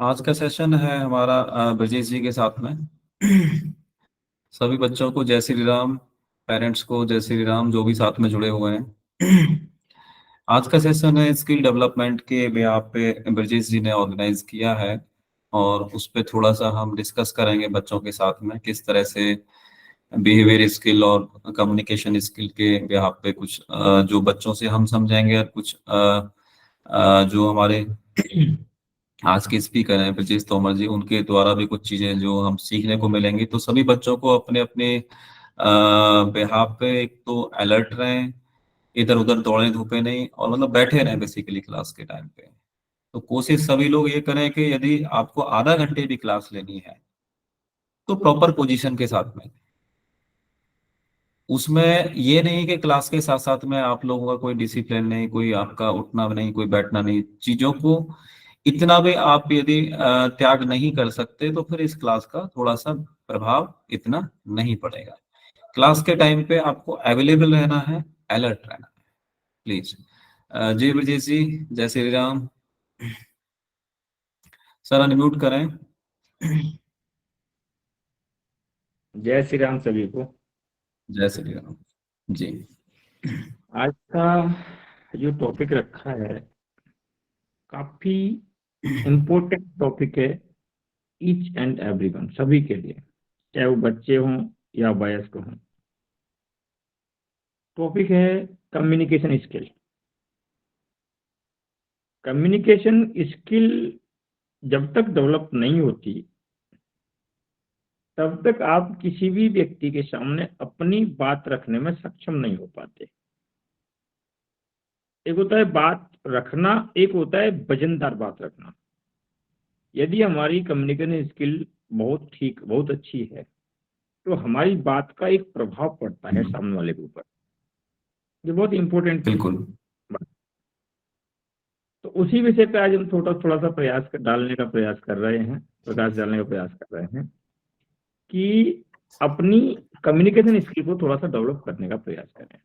आज का सेशन है हमारा ब्रजेश जी के साथ में। सभी बच्चों को जय श्री राम। पेरेंट्स को जय श्री राम, जो भी साथ में जुड़े हुए हैं। आज का सेशन है स्किल डेवलपमेंट के बेहाफ पे ब्रजेश जी ने ऑर्गेनाइज किया है। और उस पे थोड़ा सा हम डिस्कस करेंगे बच्चों के साथ में किस तरह से बिहेवियर स्किल और कम्युनिकेशन स्किल के बेहाफ पे कुछ जो बच्चों से हम समझेंगे, और कुछ जो हमारे आज के स्पीकर हैं ब्रजेश तोमर जी, उनके द्वारा भी कुछ चीजें जो हम सीखने को मिलेंगी। तो सभी बच्चों को अपने अपने बेहाफ पे एक तो अलर्ट रहें, इधर उधर दौड़े धूपे नहीं, और मतलब बैठे रहें बेसिकली क्लास के टाइम पे। तो कोशिश सभी लोग ये करें कि यदि आपको आधा घंटे भी क्लास लेनी है तो प्रॉपर पोजीशन के साथ में। उसमें ये नहीं कि क्लास के साथ साथ में आप लोगों का कोई डिसिप्लिन नहीं, कोई आपका उठना नहीं, कोई बैठना नहीं, चीजों को इतना भी आप यदि त्याग नहीं कर सकते तो फिर इस क्लास का थोड़ा सा प्रभाव इतना नहीं पड़ेगा। क्लास के टाइम पे आपको अवेलेबल रहना है, अलर्ट रहना है, प्लीज। जी ब्रजेश जी, जय श्री राम। सर अनम्यूट करें। जय श्री राम सभी को। जय श्री राम जी। आज का जो टॉपिक रखा है काफी इम्पोर्टेंट टॉपिक है, ईच एंड एवरीवन, सभी के लिए, चाहे वो बच्चे हों या वयस्क हों। टॉपिक है कम्युनिकेशन स्किल। कम्युनिकेशन स्किल जब तक डेवलप नहीं होती तब तक आप किसी भी व्यक्ति के सामने अपनी बात रखने में सक्षम नहीं हो पाते। एक होता है बात रखना, एक होता है वजनदार बात रखना। यदि हमारी कम्युनिकेशन स्किल बहुत अच्छी है तो हमारी बात का एक प्रभाव पड़ता है सामने वाले के ऊपर। ये बहुत इंपॉर्टेंट बिल्कुल। बात। तो उसी विषय पे आज हम थोड़ा थोड़ा सा डालने का प्रयास कर रहे हैं, प्रकाश डालने का प्रयास कर रहे हैं कि अपनी कम्युनिकेशन स्किल को थोड़ा सा डेवलप करने का प्रयास करें।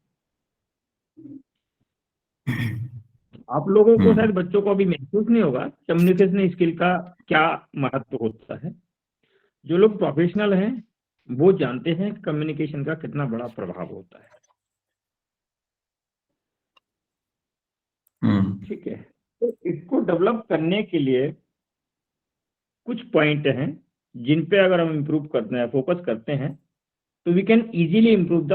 आप लोगों को, शायद बच्चों को अभी महसूस नहीं होगा कम्युनिकेशन स्किल का क्या महत्व होता है। जो लोग प्रोफेशनल हैं वो जानते हैं कम्युनिकेशन का कितना बड़ा प्रभाव होता है। हम्म। ठीक है, तो इसको डेवलप करने के लिए कुछ पॉइंट हैं जिन पे अगर हम इम्प्रूव करते हैं, फोकस करते हैं, तो we can easily improve the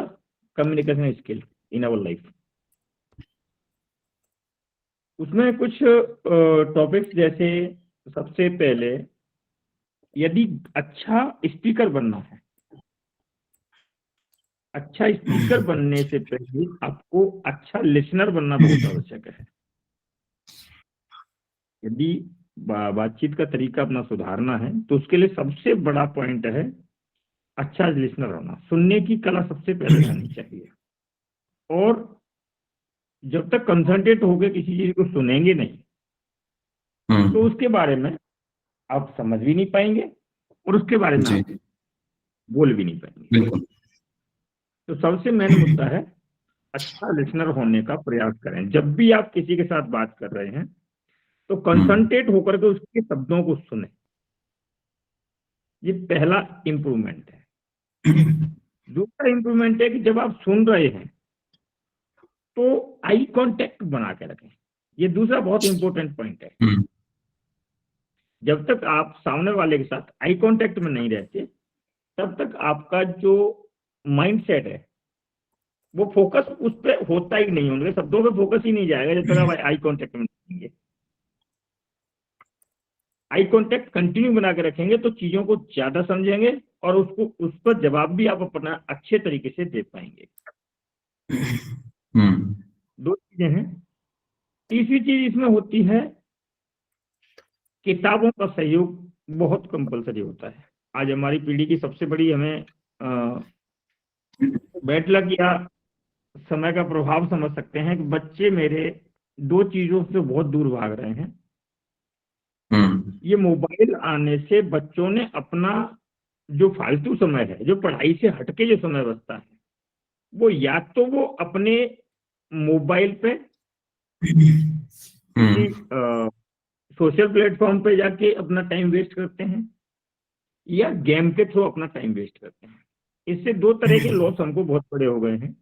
communication skill in our life. उसमें कुछ टॉपिक्स जैसे, सबसे पहले, यदि अच्छा स्पीकर बनना है, अच्छा स्पीकर बनने से पहले आपको अच्छा लिसनर बनना बहुत आवश्यक है। यदि बातचीत का तरीका अपना सुधारना है तो उसके लिए सबसे बड़ा पॉइंट है अच्छा लिसनर होना। सुनने की कला सबसे पहले आनी चाहिए। और जब तक कंसंट्रेट होकर किसी चीज को सुनेंगे नहीं तो हम्म। उसके बारे में आप समझ भी नहीं पाएंगे और उसके बारे में जी आप बोल भी नहीं पाएंगे। बिल्कुल। तो सबसे मेन मुद्दा है अच्छा लिसनर होने का प्रयास करें। जब भी आप किसी के साथ बात कर रहे हैं तो हम्म। कंसंट्रेट होकर के उसके शब्दों को सुने। ये पहला इंप्रूवमेंट है। दूसरा इंप्रूवमेंट है कि जब आप सुन रहे हैं तो आई कांटेक्ट बना के रखें। ये दूसरा बहुत इंपॉर्टेंट पॉइंट है। हम्म। जब तक आप सामने वाले के साथ आई कांटेक्ट में नहीं रहते तब तक आपका जो माइंड सेट है वो फोकस उस पर होता ही नहीं, होंगे शब्दों पे फोकस ही नहीं जाएगा जब तक आप आई कांटेक्ट में नहीं रहेंगे। आई कांटेक्ट कंटिन्यू बना के रखेंगे तो चीजों को ज्यादा समझेंगे और उसको, उस पर जवाब भी आप अपना अच्छे तरीके से दे पाएंगे। हम्म। दो चीजें हैं। तीसरी चीज इसमें होती है, किताबों का सहयोग बहुत कंपलसरी होता है। आज हमारी पीढ़ी की सबसे बड़ी हमें बैड लक या समय का प्रभाव समझ सकते हैं कि बच्चे मेरे दो चीजों से बहुत दूर भाग रहे हैं। हम्म। ये मोबाइल आने से बच्चों ने अपना जो फालतू समय है, जो पढ़ाई से हटके जो समय बचता है, वो या तो वो अपने मोबाइल पे किसी हम्म। सोशल प्लेटफॉर्म पे जाके अपना टाइम वेस्ट करते हैं या गेम के थ्रू अपना टाइम वेस्ट करते हैं। इससे दो तरह के लॉस हमको बहुत बड़े हो गए हैं।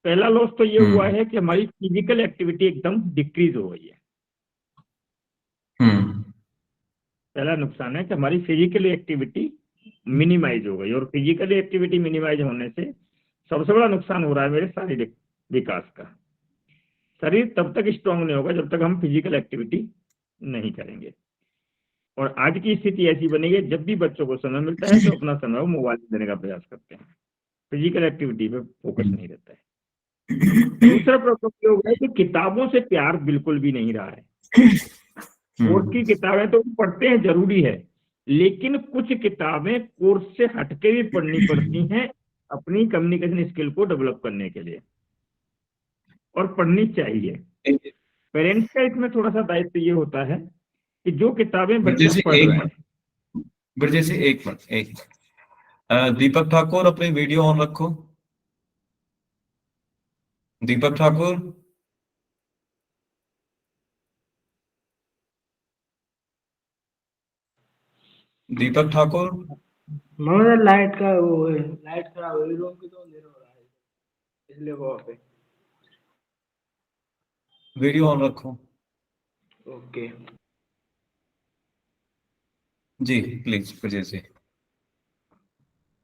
पहला लॉस तो ये हुआ है कि हमारी फिजिकल एक्टिविटी एकदम डिक्रीज हो गई है। पहला नुकसान है कि हमारी फिजिकल एक्टिविटी मिनिमाइज हो गई, और फिजिकल एक्टिविटी मिनिमाइज होने से सबसे बड़ा नुकसान हो रहा है मेरे शारीरिक विकास का। शरीर तब तक स्ट्रांग नहीं होगा जब तक हम फिजिकल एक्टिविटी नहीं करेंगे। और आज की स्थिति ऐसी बनेगी, जब भी बच्चों को समय मिलता है तो अपना समय वो मोबाइल में देने का प्रयास करते हैं, फिजिकल एक्टिविटी पे फोकस नहीं रहता है। दूसरा प्रॉब्लम ये हो गया है कि किताबों से प्यार बिल्कुल भी नहीं रहा है। कोर्स की किताबें तो पढ़ते हैं, जरूरी है, लेकिन कुछ किताबें कोर्स से हटके भी पढ़नी पड़ती हैं अपनी कम्युनिकेशन स्किल को डेवलप करने के लिए, और पढ़नी चाहिए। पेरेंट्स का इसमें थोड़ा सा दायित्व ये होता है कि जो किताबें बच्चा पढ़ रहा है। ब्रजेश जी, एक मिनट, दीपक ठाकुर, अपनी वीडियो ऑन रखो। दीपक ठाकुर, दीपक ठाकुर, मगर लाइट का वो है, लाइट खराब है रूम की, तो अंधेरा हो रहा है इसलिए वहाँ पे। वीडियो ऑन रखो। ओके जी प्लीज ब्रजेश जी।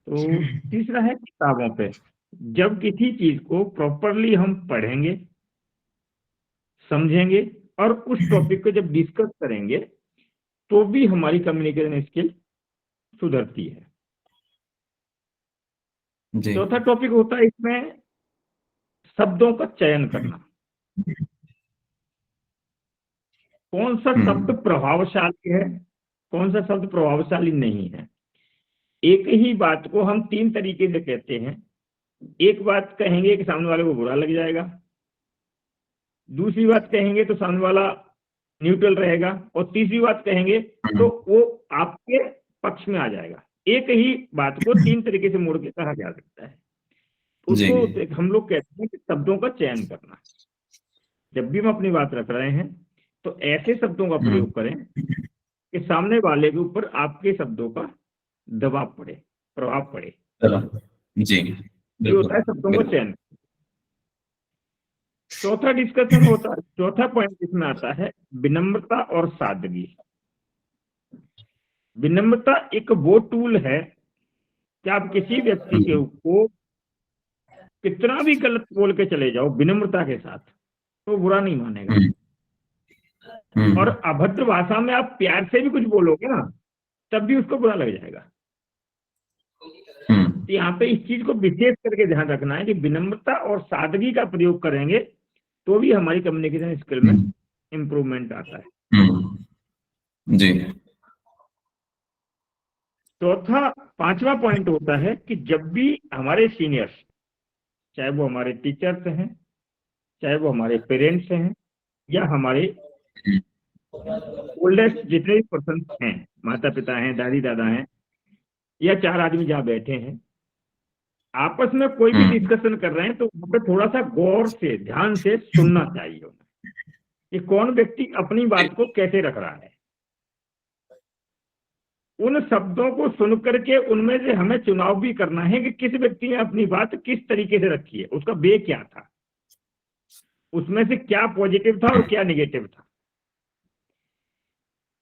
तो तीसरा है किताबों पे। जब किसी चीज को प्रॉपरली हम पढ़ेंगे, समझेंगे और उस टॉपिक को जब डिस्कस करेंगे तो भी हमारी कम्युनिकेशन स्किल सुधरती है। जी। चौथा टॉपिक होता है इसमें शब्दों का चयन करना। कौन सा शब्द प्रभावशाली है, कौन सा शब्द प्रभावशाली नहीं है। एक ही बात को हम तीन तरीके से कहते हैं। एक बात कहेंगे कि सामने वाले को बुरा लग जाएगा, दूसरी बात कहेंगे तो सामने वाला न्यूट्रल रहेगा, और तीसरी बात कहेंगे तो वो आपके पक्ष में आ जाएगा। एक ही बात को तीन तरीके से मोड़ के कहा जा सकता है। उसको हम लोग कहते हैं कि शब्दों का चयन करना। जब भी हम अपनी बात रख रहे हैं तो ऐसे शब्दों का प्रयोग करें कि सामने वाले के ऊपर आपके शब्दों का दबाव पड़े, प्रभाव पड़े। जी, ये होता है शब्दों का चयन। चौथा डिस्कशन होता है, चौथा पॉइंट इसमें आता है विनम्रता और सादगी। विनम्रता एक वो टूल है कि आप किसी व्यक्ति के को कितना भी गलत बोल के चले जाओ विनम्रता के साथ, तो बुरा नहीं मानेगा। और अभद्र भाषा में आप प्यार से भी कुछ बोलोगे ना, तब भी उसको बुरा लग जाएगा। तो यहाँ पे इस चीज को विशेष करके ध्यान रखना है कि विनम्रता और सादगी का प्रयोग करेंगे तो भी हमारी कम्युनिकेशन स्किल में इम्प्रूवमेंट आता है। जी। चौथा, पांचवा पॉइंट होता है कि जब भी हमारे सीनियर्स, चाहे वो हमारे टीचर्स हैं, चाहे वो हमारे पेरेंट्स हैं, या हमारे ओल्डेस्ट जितने भी पर्सन हैं, माता पिता हैं, दादी दादा हैं, या चार आदमी जहाँ बैठे हैं, आपस में कोई भी डिस्कशन कर रहे हैं तो वहाँ पे थोड़ा सा गौर से, ध्यान से सुनना चाहिए कि कौन व्यक्ति अपनी बात को कैसे रख रहा है। उन शब्दों को सुन करके उनमें से हमें चुनाव भी करना है कि किस व्यक्ति ने अपनी बात किस तरीके से रखी है, उसका वे क्या था, उसमें से क्या पॉजिटिव था और क्या निगेटिव था।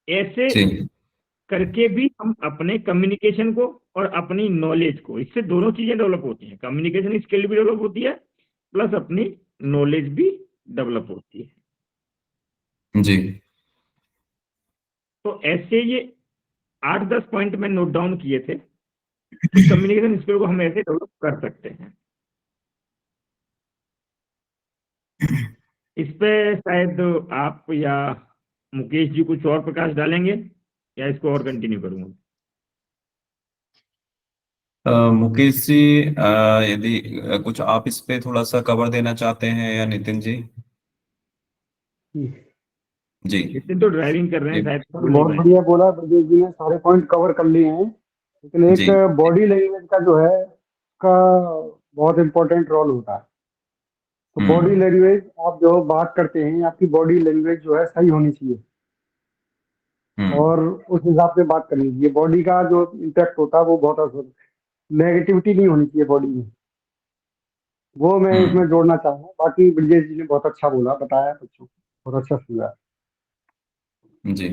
ऐसे करके भी हम अपने कम्युनिकेशन को और अपनी नॉलेज को, इससे दोनों चीजें डेवलप होती हैं, कम्युनिकेशन स्किल भी डेवलप होती है प्लस अपनी नॉलेज भी डेवलप होती है। जी। तो ऐसे ये 8-10 पॉइंट में नोट डाउन किए थे कि कम्युनिकेशन स्किल को हम ऐसे डेवलप कर सकते हैं। इस पे शायद आप या मुकेश जी कुछ और प्रकाश डालेंगे, या इसको और कंटिन्यू करूंगा? मुकेश जी, यदि कुछ आप इस पे थोड़ा सा कवर देना चाहते हैं, या नितिन जी? जी। नितिन तो ड्राइविंग कर रहे हैं शायद। बहुत बढ़िया बोला ब्रजेश जी ने, सारे पॉइंट कवर कर लिए हैं। लेकिन एक बॉडी लैंग्वेज का जो है का बहुत इंपॉर्टेंट रोल होता है। तो बॉडी लैंग्वेज, आप जो बात करते हैं, आपकी बॉडी लैंग्वेज जो है सही होनी चाहिए। और उस हिसाब से बात करनी चाहिए। बॉडी का जो इम्पैक्ट होता है वो बहुत असर, नेगेटिविटी नहीं होनी चाहिए बॉडी में, वो मैं इसमें जोड़ना चाहूंगा। बाकी ब्रजेश जी ने बहुत अच्छा बोला, बताया बच्चों को, बहुत अच्छा सुना। जी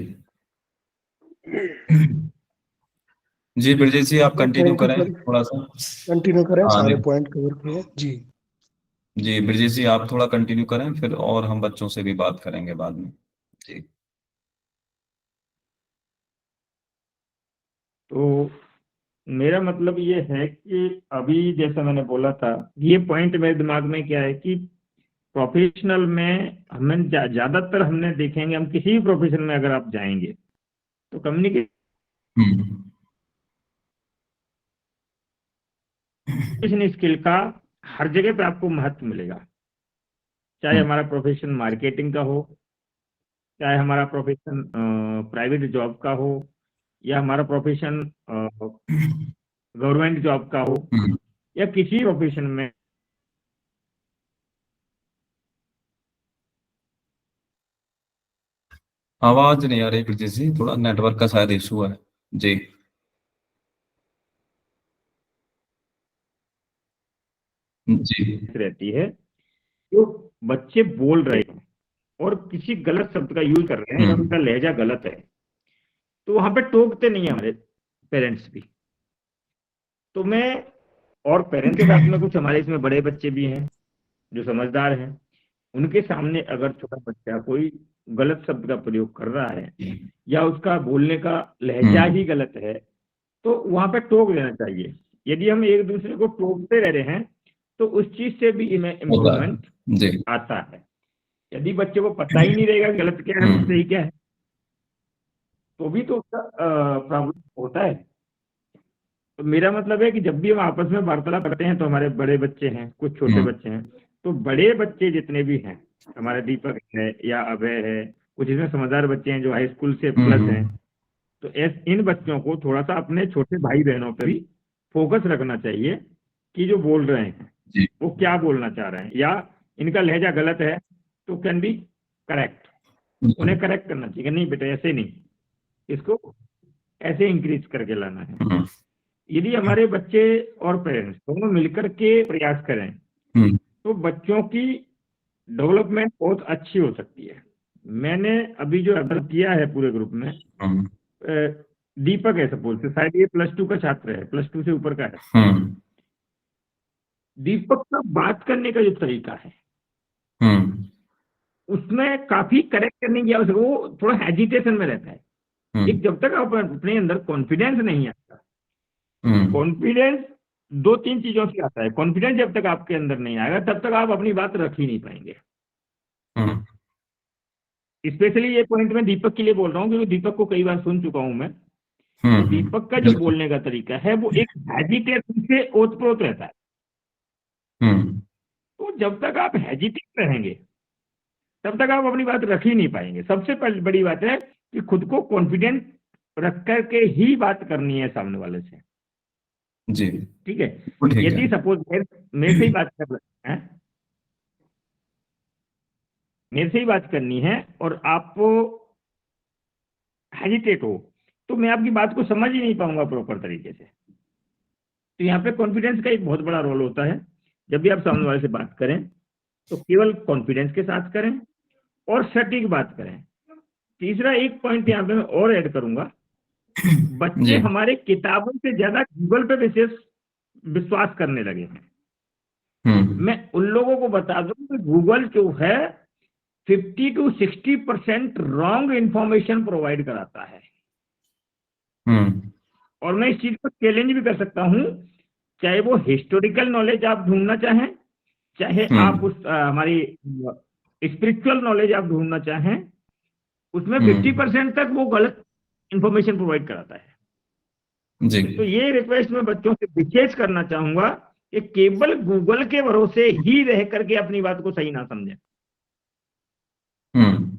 जी ब्रजेश जी, आप कंटिन्यू थैंक यू करें सर, थोड़ा सा। कंटिन्यू करें, हाँ सारे जी पॉइंट कवर किए जी। जी ब्रजेश जी, आप थोड़ा कंटिन्यू करें, फिर और हम बच्चों से भी बात करेंगे बाद में। जी तो मेरा मतलब ये है कि अभी जैसा मैंने बोला था, ये पॉइंट मेरे दिमाग में क्या है कि प्रोफेशनल में हमें ज्यादातर हमने देखेंगे, हम किसी भी प्रोफेशन में अगर आप जाएंगे तो कम्युनिकेशन हम्म स्किल का हर जगह पे आपको महत्व मिलेगा। चाहे हम्म हमारा प्रोफेशन मार्केटिंग का हो, चाहे हमारा प्रोफेशन प्राइवेट जॉब का हो, या हमारा प्रोफेशन गवर्नमेंट जॉब का हो, हम्म। या किसी प्रोफेशन में। आवाज नहीं आ रही ब्रजेश जी, थोड़ा नेटवर्क का शायद इशू है। जी जी रहती है जो बच्चे बोल रहे हैं और किसी गलत शब्द का यूज कर रहे हैं या हम्म उनका लहजा गलत है, तो वहां पे टोकते नहीं है हमारे पेरेंट्स भी। तो मैं, और पेरेंट्स के साथ में कुछ हमारे इसमें बड़े बच्चे भी हैं जो समझदार हैं, उनके सामने अगर छोटा बच्चा कोई गलत शब्द का प्रयोग कर रहा है या उसका बोलने का लहजा हम्म ही गलत है, तो वहां पे टोक देना चाहिए। यदि हम एक दूसरे को टोकते रह रहे हैं तो उस चीज से भी इनमें होता इम्प्रूवमेंट है। जी आता है। यदि बच्चे को पता ही नहीं रहेगा कि गलत क्या है और सही क्या है, तो भी तो उसका प्रॉब्लम होता है। तो मेरा मतलब है कि जब भी हम आपस में वार्तालाप करते हैं, तो हमारे बड़े बच्चे हैं, कुछ छोटे हम्म बच्चे हैं, तो बड़े बच्चे जितने भी हैं, हमारा दीपक है या अभय है, कुछ इसमें समझदार बच्चे हैं जो हाई स्कूल से प्लस हैं, हम्म तो इन बच्चों को थोड़ा सा अपने छोटे भाई बहनों पर भी फोकस रखना चाहिए कि जो बोल रहे हैं जी वो क्या बोलना चाह रहे हैं, या इनका लहजा गलत है तो कैन बी करेक्ट, उन्हें करेक्ट करना चाहिए कि नहीं बेटा ऐसे नहीं, इसको ऐसे इंक्रीज करके लाना है। हम्म यदि हमारे बच्चे और पेरेंट्स दोनों मिलकर के प्रयास करें हम्म तो बच्चों की डेवलपमेंट बहुत अच्छी हो सकती है। मैंने अभी जो ऑब्जर्व किया है पूरे ग्रुप में, हम्म दीपक है सपोज से, शायद ये +2 का छात्र है, +2 से ऊपर का है। हम्म दीपक का बात करने का जो तरीका है हम्म उसमें काफी करेक्ट करने की आवश्यकता, वो थोड़ा हेजिटेशन में रहता है। एक, जब तक आप अपने अंदर कॉन्फिडेंस नहीं आता, हम्म कॉन्फिडेंस दो तीन चीजों से आता है, कॉन्फिडेंस जब तक आपके अंदर नहीं आएगा तब तक आप अपनी बात रख ही नहीं पाएंगे। हम्म स्पेशली ये पॉइंट मैं दीपक के लिए बोल रहा हूँ क्योंकि दीपक को कई बार सुन चुका हूं मैं। तो दीपक का जो बिल्कुल बोलने का तरीका है वो एक हेजिटेशन से ओतप्रोत रहता है। हम्म तो जब तक आप हेजिटेट रहेंगे तब तक आप अपनी बात रख ही नहीं पाएंगे। सबसे पहले बड़ी बात है कि खुद को कॉन्फिडेंट रख करके ही बात करनी है सामने वाले से। जी ठीक है। बिल्कुल ठीक है। यदि सपोज मेरे से ही बात कर रहे हैं, मेरे से ही बात करनी है और आपको हेजिटेट हो, तो मैं आपकी बात को समझ ही नहीं पाऊंगा प्रॉपर तरीके से। तो यहाँ पे कॉन्फिडेंस का एक बहुत बड़ा रोल होता है। जब भी आप सामने वाले से बात करें तो केवल कॉन्फिडेंस के साथ करें और सटीक बात करें। तीसरा एक पॉइंट यहाँ पे मैं और ऐड करूंगा, बच्चे जी हमारे किताबों से ज्यादा गूगल पे विशेष विश्वास करने लगे हैं। हम्म मैं उन लोगों को बता दूं कि गूगल जो है 50 to 60% रॉन्ग इंफॉर्मेशन प्रोवाइड कराता है। हम्म और मैं इस चीज को चैलेंज भी कर सकता हूं, चाहे वो हिस्टोरिकल नॉलेज आप ढूंढना चाहें, चाहे आप हम्म उस हमारी स्पिरिचुअल नॉलेज आप ढूंढना चाहें, उसमें 50% हम्म तक वो गलत इंफॉर्मेशन प्रोवाइड कराता है। जी तो ये रिक्वेस्ट मैं बच्चों से विशेष करना चाहूंगा कि केवल गूगल के भरोसे ही रह करके अपनी बात को सही ना समझें। हम्म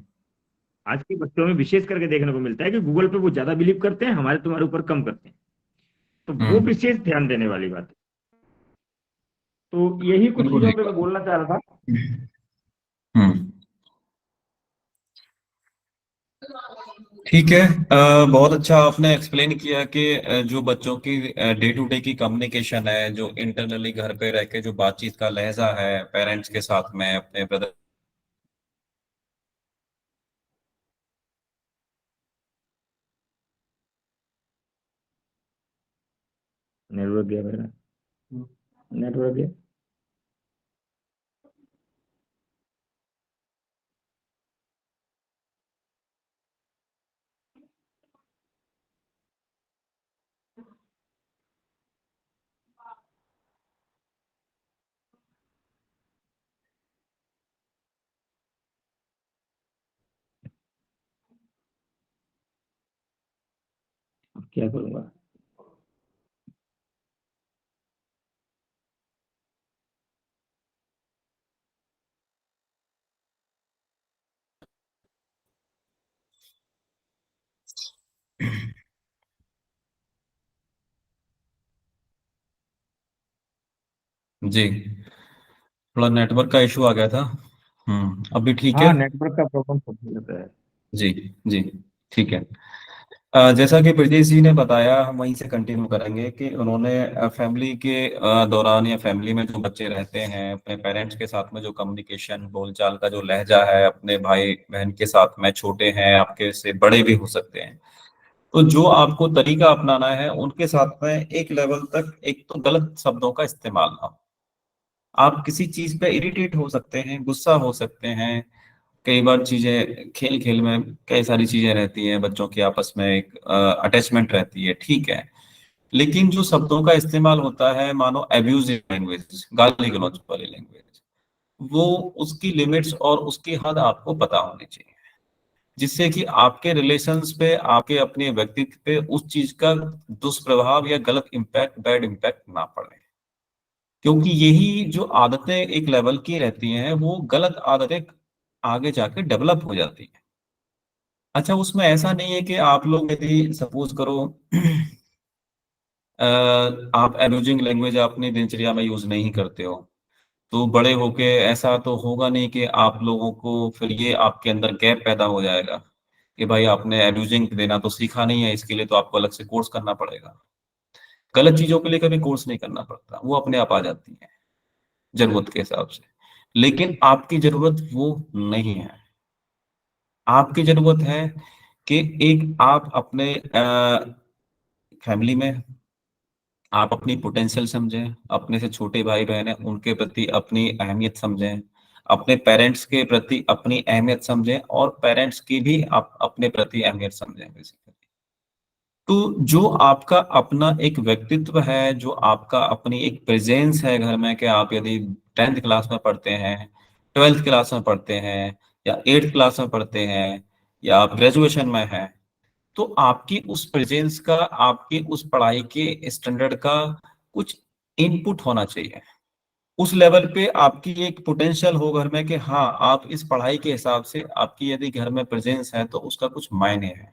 आज के बच्चों में विशेष करके देखने को मिलता है कि गूगल पे वो ज्यादा बिलीव करते हैं, हमारे तुम्हारे ऊपर कम करते हैं। तो वो हम्म विशेष ध्यान देने वाली बात है। तो यही कुछ बिल्कुल चीजों ठीक पे मैं बात। बोलना चाह रहा था। हम्म ठीक है। बहुत अच्छा आपने एक्सप्लेन किया कि जो बच्चों की डे टू डे की कम्युनिकेशन है, जो इंटरनली घर पे रह के जो बातचीत का लहजा है पेरेंट्स के साथ में, अपने ब्रदर। नेटवर्क गया मेरा, नेटवर्क गया। अब क्या करूँगा? जी, थोड़ा नेटवर्क का इशू आ गया था। अभी ठीक है। हाँ, नेटवर्क का प्रॉब्लम सबसे रहता है। जी। जी, ठीक है। जैसा कि ब्रजेश जी ने बताया, हम वहीं से कंटिन्यू करेंगे कि उन्होंने फैमिली के दौरान या फैमिली में जो बच्चे रहते हैं, अपने पेरेंट्स के साथ में जो कम्युनिकेशन, बोलचाल का जो लहजा है, अपने भाई बहन के साथ में, छोटे हैं आपके से बड़े भी हो सकते हैं, तो जो आपको तरीका अपनाना है उनके साथ में एक लेवल तक, एक तो गलत शब्दों का इस्तेमाल ना हो। आप किसी चीज पे इरिटेट हो सकते हैं, गुस्सा हो सकते हैं। कई बार चीजें खेल खेल में कई सारी चीजें रहती हैं, बच्चों की आपस में एक अटैचमेंट रहती है, ठीक है। लेकिन जो शब्दों का इस्तेमाल होता है, मानो एब्यूजिव लैंग्वेज, गाली गलौज वाली लैंग्वेज, वो उसकी लिमिट्स और उसकी हद आपको पता होनी चाहिए, जिससे कि आपके रिलेशंस पे, आपके अपने व्यक्तित्व पे उस चीज का दुष्प्रभाव या गलत इम्पैक्ट, बैड इम्पैक्ट ना पड़े। क्योंकि यही जो आदतें एक लेवल की रहती हैं, वो गलत आदतें आगे जाके डेवलप हो जाती हैं। अच्छा, उसमें ऐसा नहीं है कि आप लोग यदि सपोज करो आप एब्यूजिंग लैंग्वेज अपनी दिनचर्या में यूज नहीं करते हो, तो बड़े होके ऐसा तो होगा नहीं कि आप लोगों को फिर ये आपके अंदर गैप पैदा हो जाएगा कि भाई आपने एब्यूजिंग देना तो सीखा नहीं है, इसके लिए तो आपको अलग से कोर्स करना पड़ेगा। गलत चीजों के लिए कभी कोर्स नहीं करना पड़ता, वो अपने आप आ जाती है जरूरत के हिसाब से। लेकिन आपकी जरूरत वो नहीं है। आपकी जरूरत है कि एक आप अपने फैमिली में आप अपनी पोटेंशियल समझें, अपने से छोटे भाई बहन हैं उनके प्रति अपनी अहमियत समझें, अपने पेरेंट्स के प्रति अपनी अहमियत समझें, और पेरेंट्स की भी आप अपने प्रति अहमियत समझें बेसिकली। तो जो आपका अपना एक व्यक्तित्व है, जो आपका अपनी एक प्रेजेंस है घर में, कि आप यदि 10th क्लास में पढ़ते हैं, 12th क्लास में पढ़ते हैं, या 8th क्लास में पढ़ते हैं, या आप ग्रेजुएशन में हैं, तो आपकी उस प्रेजेंस का, आपकी उस पढ़ाई के स्टैंडर्ड का कुछ इनपुट होना चाहिए। उस लेवल पे आपकी एक पोटेंशियल हो घर में कि हाँ, आप इस पढ़ाई के हिसाब से आपकी यदि घर में प्रेजेंस है तो उसका कुछ मायने है।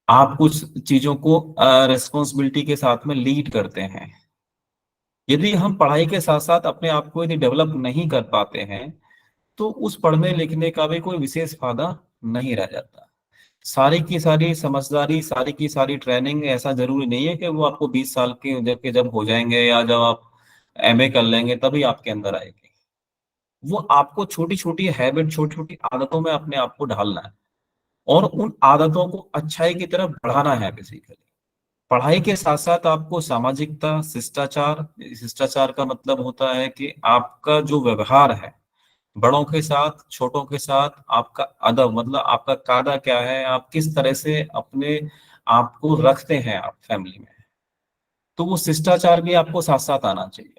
आप कुछ चीजों को रिस्पॉन्सिबिलिटी के साथ में लीड करते हैं। यदि हम पढ़ाई के साथ साथ अपने आप को यदि डेवलप नहीं कर पाते हैं, तो उस पढ़ने लिखने का भी कोई विशेष फायदा नहीं रह जाता। सारी की सारी समझदारी, सारी की सारी ट्रेनिंग ऐसा जरूरी नहीं है कि वो आपको 20 साल जब हो जाएंगे, या जब आप एमए कर लेंगे तभी आपके अंदर आएगी। वो आपको छोटी छोटी हैबिट, छोटी छोटी आदतों में अपने आप को ढालना है, और उन आदतों को अच्छाई की तरफ बढ़ाना है बेसिकली। पढ़ाई के साथ साथ आपको सामाजिकता, शिष्टाचार, शिष्टाचार का मतलब होता है कि आपका जो व्यवहार है बड़ों के साथ, छोटों के साथ, आपका अदब, मतलब आपका कायदा क्या है, आप किस तरह से अपने आप को रखते हैं आप फैमिली में, तो वो शिष्टाचार भी आपको साथ साथ आना चाहिए।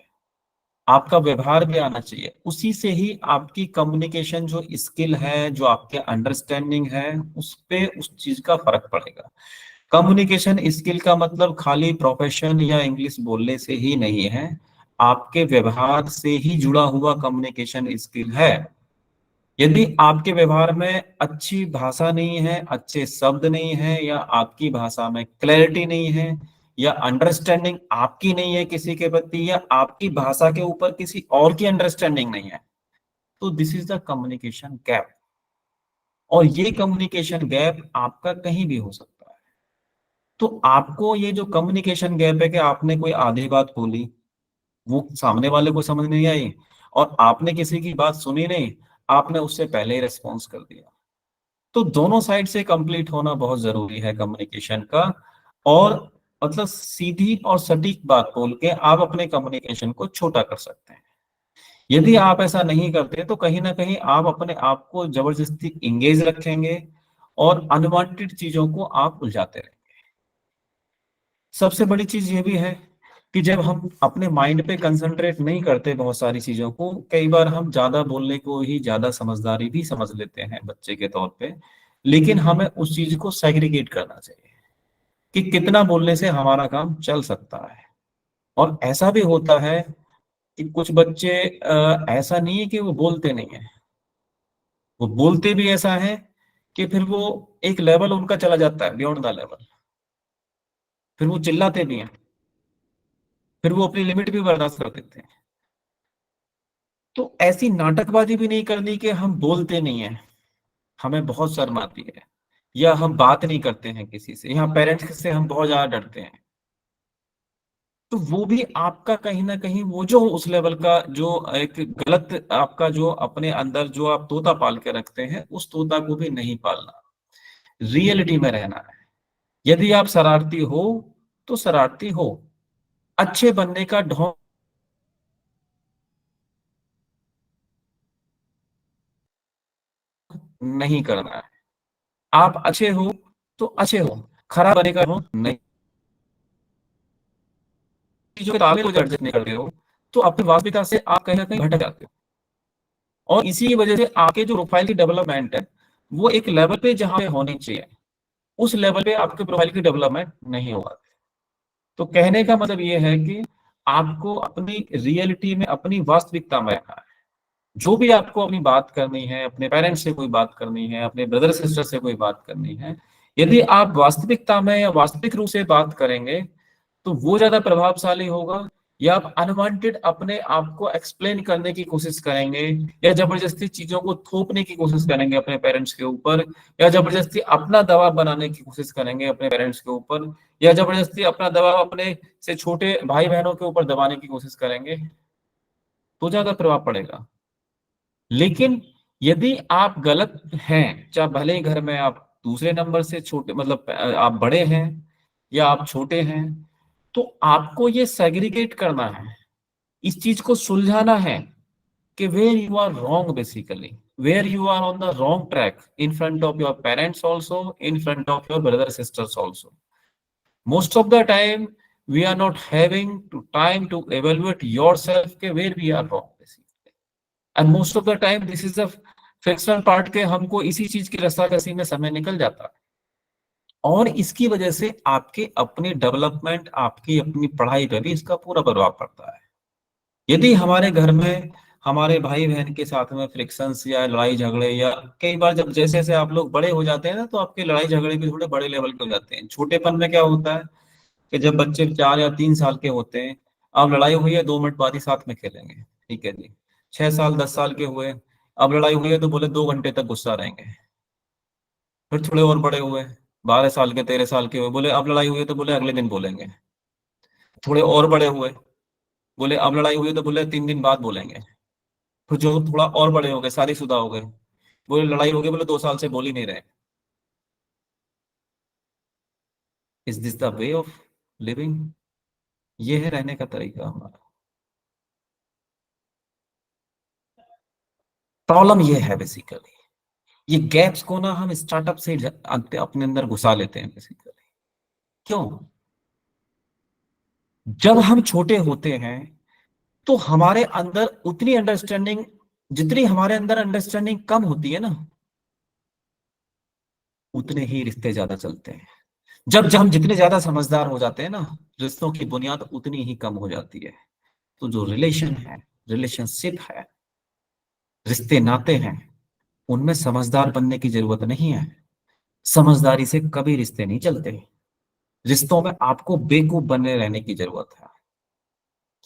आपका व्यवहार भी आना चाहिए। उसी से ही आपकी कम्युनिकेशन जो स्किल है, जो आपके अंडरस्टैंडिंग है, उस पे उस चीज का फर्क पड़ेगा। कम्युनिकेशन स्किल का मतलब खाली प्रोफेशन या इंग्लिश बोलने से ही नहीं है, आपके व्यवहार से ही जुड़ा हुआ कम्युनिकेशन स्किल है। यदि आपके व्यवहार में अच्छी भाषा नहीं है, अच्छे शब्द नहीं है, या आपकी भाषा में क्लैरिटी नहीं है, या अंडरस्टैंडिंग आपकी नहीं है किसी के प्रति, या आपकी भाषा के ऊपर किसी और की अंडरस्टैंडिंग नहीं है, तो this is the communication gap. और ये कम्युनिकेशन गैप आपका कहीं भी हो सकता है। तो आपको ये जो कम्युनिकेशन गैप है कि आपने कोई आधी बात बोली, वो सामने वाले को समझ नहीं आई, और आपने किसी की बात सुनी नहीं, आपने उससे पहले ही रेस्पॉन्स कर दिया। तो दोनों साइड से कंप्लीट होना बहुत जरूरी है कम्युनिकेशन का। और मतलब सीधी और सटीक बात बोल के आप अपने कम्युनिकेशन को छोटा कर सकते हैं। यदि आप ऐसा नहीं करते तो कहीं ना कहीं आप अपने आप को जबरदस्ती इंगेज रखेंगे और अनवांटेड चीजों को आप उलझाते रहेंगे। सबसे बड़ी चीज ये भी है कि जब हम अपने माइंड पे कंसंट्रेट नहीं करते बहुत सारी चीजों को, कई बार हम ज्यादा बोलने को ही ज्यादा समझदारी भी समझ लेते हैं बच्चे के तौर पे। लेकिन हमें उस चीज को सेग्रीगेट करना चाहिए कि कितना बोलने से हमारा काम चल सकता है। और ऐसा भी होता है कि कुछ बच्चे ऐसा नहीं है कि वो बोलते नहीं है, वो बोलते भी ऐसा है कि फिर वो एक लेवल उनका चला जाता है बियॉन्ड द लेवल, फिर वो चिल्लाते भी हैं, फिर वो अपनी लिमिट भी बर्दाश्त कर देते हैं। तो ऐसी नाटकबाजी भी नहीं करनी कि हम बोलते नहीं है, हमें बहुत शर्म आती है, या हम बात नहीं करते हैं किसी से, यहाँ पेरेंट्स से हम बहुत ज्यादा डरते हैं। तो वो भी आपका कहीं ना कहीं वो जो उस लेवल का जो एक गलत आपका जो अपने अंदर जो आप तोता पाल के रखते हैं, उस तोता को भी नहीं पालना, रियलिटी में रहना है। यदि आप शरारती हो तो शरारती हो, अच्छे बनने का ढोंग नहीं करना है। आप अच्छे हो तो अच्छे हो, खराब बनने का ढोंग नहीं। चीजों के ताले को जड़ नहीं करते हो तो अपनी वास्तविकता से आप कहीं ना कहीं भटक जाते हो। और इसी की वजह से आपके जो प्रोफाइल की डेवलपमेंट है वो एक लेवल पे जहां पे होनी चाहिए, उस लेवल पे आपके प्रोफाइल की डेवलपमेंट नहीं होगा। तो कहने का मतलब ये है कि आपको अपनी रियलिटी में अपनी वास्तविकता में रहना है। जो भी आपको अपनी बात करनी है, अपने पेरेंट्स से कोई बात करनी है, अपने ब्रदर सिस्टर से कोई बात करनी है, यदि आप वास्तविकता में या वास्तविक रूप से बात करेंगे तो वो ज्यादा प्रभावशाली होगा। या आप अनवांटेड अपने आप को एक्सप्लेन करने की कोशिश करेंगे, या जबरदस्ती चीजों को थोपने की कोशिश करेंगे अपने पेरेंट्स के ऊपर, या जबरदस्ती अपना दबाव बनाने की कोशिश करेंगे अपने पेरेंट्स के ऊपर, या जबरदस्ती अपना दबाव अपने से छोटे भाई बहनों के ऊपर दबाने की कोशिश करेंगे, तो ज्यादा प्रभाव पड़ेगा। लेकिन यदि आप गलत हैं, चाहे भले ही घर में आप दूसरे नंबर से छोटे, मतलब आप बड़े हैं या आप छोटे हैं, तो आपको ये सेग्रीगेट करना है, इस चीज को सुलझाना है कि where you are wrong, basically where you are on the wrong track in front of your parents also, in front of your brother sisters also. Most of the time we are not having to time to evaluate yourself के where we are wrong basically, and most of the time this is the frictional part के हमको इसी चीज की रस्साकसी में समय निकल जाता है। और इसकी वजह से आपके अपने डेवलपमेंट, आपकी अपनी पढ़ाई पे भी इसका पूरा प्रभाव पड़ता है। यदि हमारे घर में हमारे भाई बहन के साथ में फ्रिक्शंस या लड़ाई झगड़े, या कई बार जब जैसे जैसे आप लोग बड़े हो जाते हैं ना, तो आपके लड़ाई झगड़े भी थोड़े बड़े लेवल के हो जाते हैं। छोटेपन में क्या होता है कि जब बच्चे 4 या 3 साल के होते हैं, अब लड़ाई हुई है 2 मिनट बाद ही साथ में खेलेंगे, ठीक है जी। 6 साल 10 साल के हुए, अब लड़ाई हुई है तो बोले 2 घंटे तक गुस्सा रहेंगे। फिर थोड़े और बड़े हुए, 12 साल के 13 साल के हुए, बोले अब लड़ाई हुई है तो बोले अगले दिन बोलेंगे। थोड़े और बड़े हुए, बोले अब लड़ाई हुई है तो बोले 3 दिन बाद बोलेंगे। फिर जो थोड़ा और बड़े हो गए, शादीशुदा हो गए, बोले लड़ाई हो गई, बोले 2 साल से बोल ही नहीं रहे। Is this the way of living? ये है रहने का तरीका हमारा। प्रॉब्लम ये है बेसिकली, ये गैप्स को ना हम स्टार्टअप से अपने अंदर घुसा लेते हैं बेसिकली। क्यों? जब हम छोटे होते हैं तो हमारे अंदर उतनी अंडरस्टैंडिंग, जितनी हमारे अंदर अंडरस्टैंडिंग कम होती है ना, उतने ही रिश्ते ज्यादा चलते हैं। जब जब हम जितने ज्यादा समझदार हो जाते हैं ना, रिश्तों की बुनियाद उतनी ही कम हो जाती है। तो जो रिलेशन है, रिलेशनशिप है, रिश्ते नाते हैं, उनमें समझदार बनने की जरूरत नहीं है। समझदारी से कभी रिश्ते नहीं चलते। रिश्तों में आपको बेवकूफ बने रहने की जरूरत है।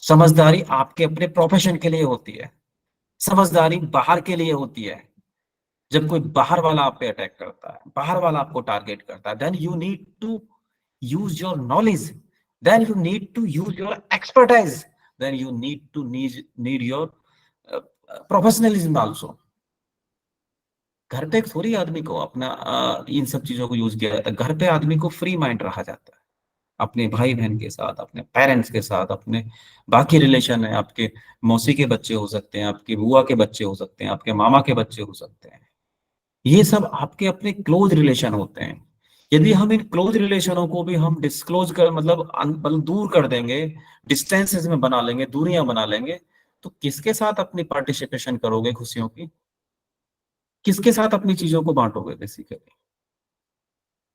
समझदारी आपके अपने प्रोफेशन के लिए होती है, समझदारी बाहर के लिए होती है। जब कोई बाहर वाला आप पे अटैक करता है, बाहर वाला आपको टारगेट करता है, then you need to use your knowledge, then you need to use your expertise, then you need your professionalism also. घर पे थोड़ी आदमी को अपना इन सब चीजों को यूज किया जाता है। घर पे आदमी को फ्री माइंड रहा जाता है, अपने भाई बहन के साथ, अपने पेरेंट्स के साथ, अपने बाकी रिलेशन है, आपके मौसी के बच्चे हो सकते हैं, आपकी बुआ के बच्चे हो सकते हैं, आपके मामा के बच्चे हो सकते हैं। ये सब आपके अपने क्लोज रिलेशन होते हैं। यदि हम इन क्लोज रिलेशनों को भी हम डिस्क्लोज कर मतलब दूर कर देंगे, डिस्टेंसेस में बना लेंगे, दूरियां बना लेंगे, तो किसके साथ अपनी पार्टिसिपेशन करोगे खुशियों की? किसके साथ अपनी चीजों को बांटोगे बेसिकली?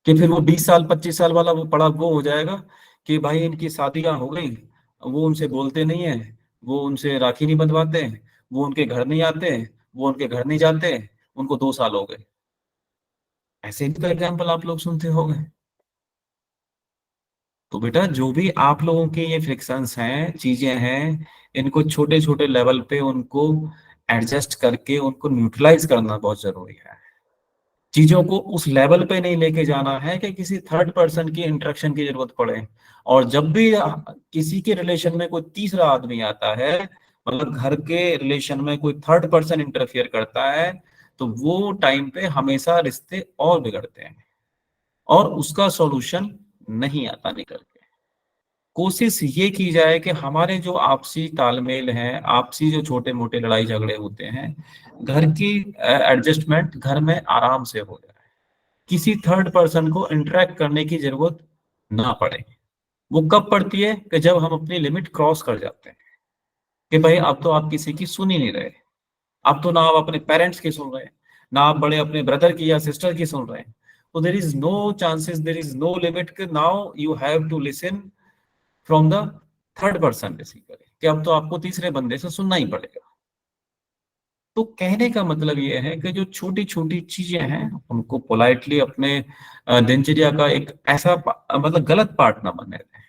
कि फिर वो 20 साल 25 साल वाला वो पड़ा वो हो जाएगा कि भाई इनकी शादियां हो गई, वो उनसे बोलते नहीं है, वो उनसे राखी नहीं बंधवाते, वो उनके घर नहीं आते, वो उनके घर नहीं जाते, उनको 2 साल हो गए। ऐसे ही तो एग्जाम्पल आप लोग सुनते होंगे। तो बेटा जो भी आप लोगों के ये फ्रिक्शंस हैं, चीजें हैं, इनको छोटे छोटे लेवल पे उनको एडजस्ट करके उनको न्यूट्रलाइज करना बहुत जरूरी है। चीजों को उस लेवल पे नहीं लेके जाना है कि किसी थर्ड पर्सन की इंटरेक्शन की जरूरत पड़े। और जब भी किसी के रिलेशन में कोई तीसरा आदमी आता है, मतलब घर के रिलेशन में कोई थर्ड पर्सन इंटरफियर करता है, तो वो टाइम पे हमेशा रिश्ते और बिगड़ते हैं और उसका सॉल्यूशन नहीं आता निकल के। कोशिश ये की जाए कि हमारे जो आपसी तालमेल हैं, आपसी जो छोटे मोटे लड़ाई झगड़े होते हैं, घर की एडजस्टमेंट घर में आराम से हो जाए, किसी थर्ड पर्सन को इंटरेक्ट करने की जरूरत ना पड़े। वो कब पड़ती है? कि जब हम अपनी लिमिट क्रॉस कर जाते हैं कि भाई अब तो आप किसी की सुन ही नहीं रहे, अब तो ना आप अपने पेरेंट्स की सुन रहे हैं, ना आप बड़े अपने ब्रदर की या सिस्टर की सुन रहे हैं। तो there is no chances, there is no limit, now you have to listen from the third person basically, कि अब तो आपको तीसरे बंदे से सुनना ही पड़ेगा। तो कहने का मतलब ये है कि जो छोटी छोटी चीजें हैं उनको पोलाइटली अपने दिनचर्या का एक ऐसा मतलब गलत पार्ट ना बनने दें।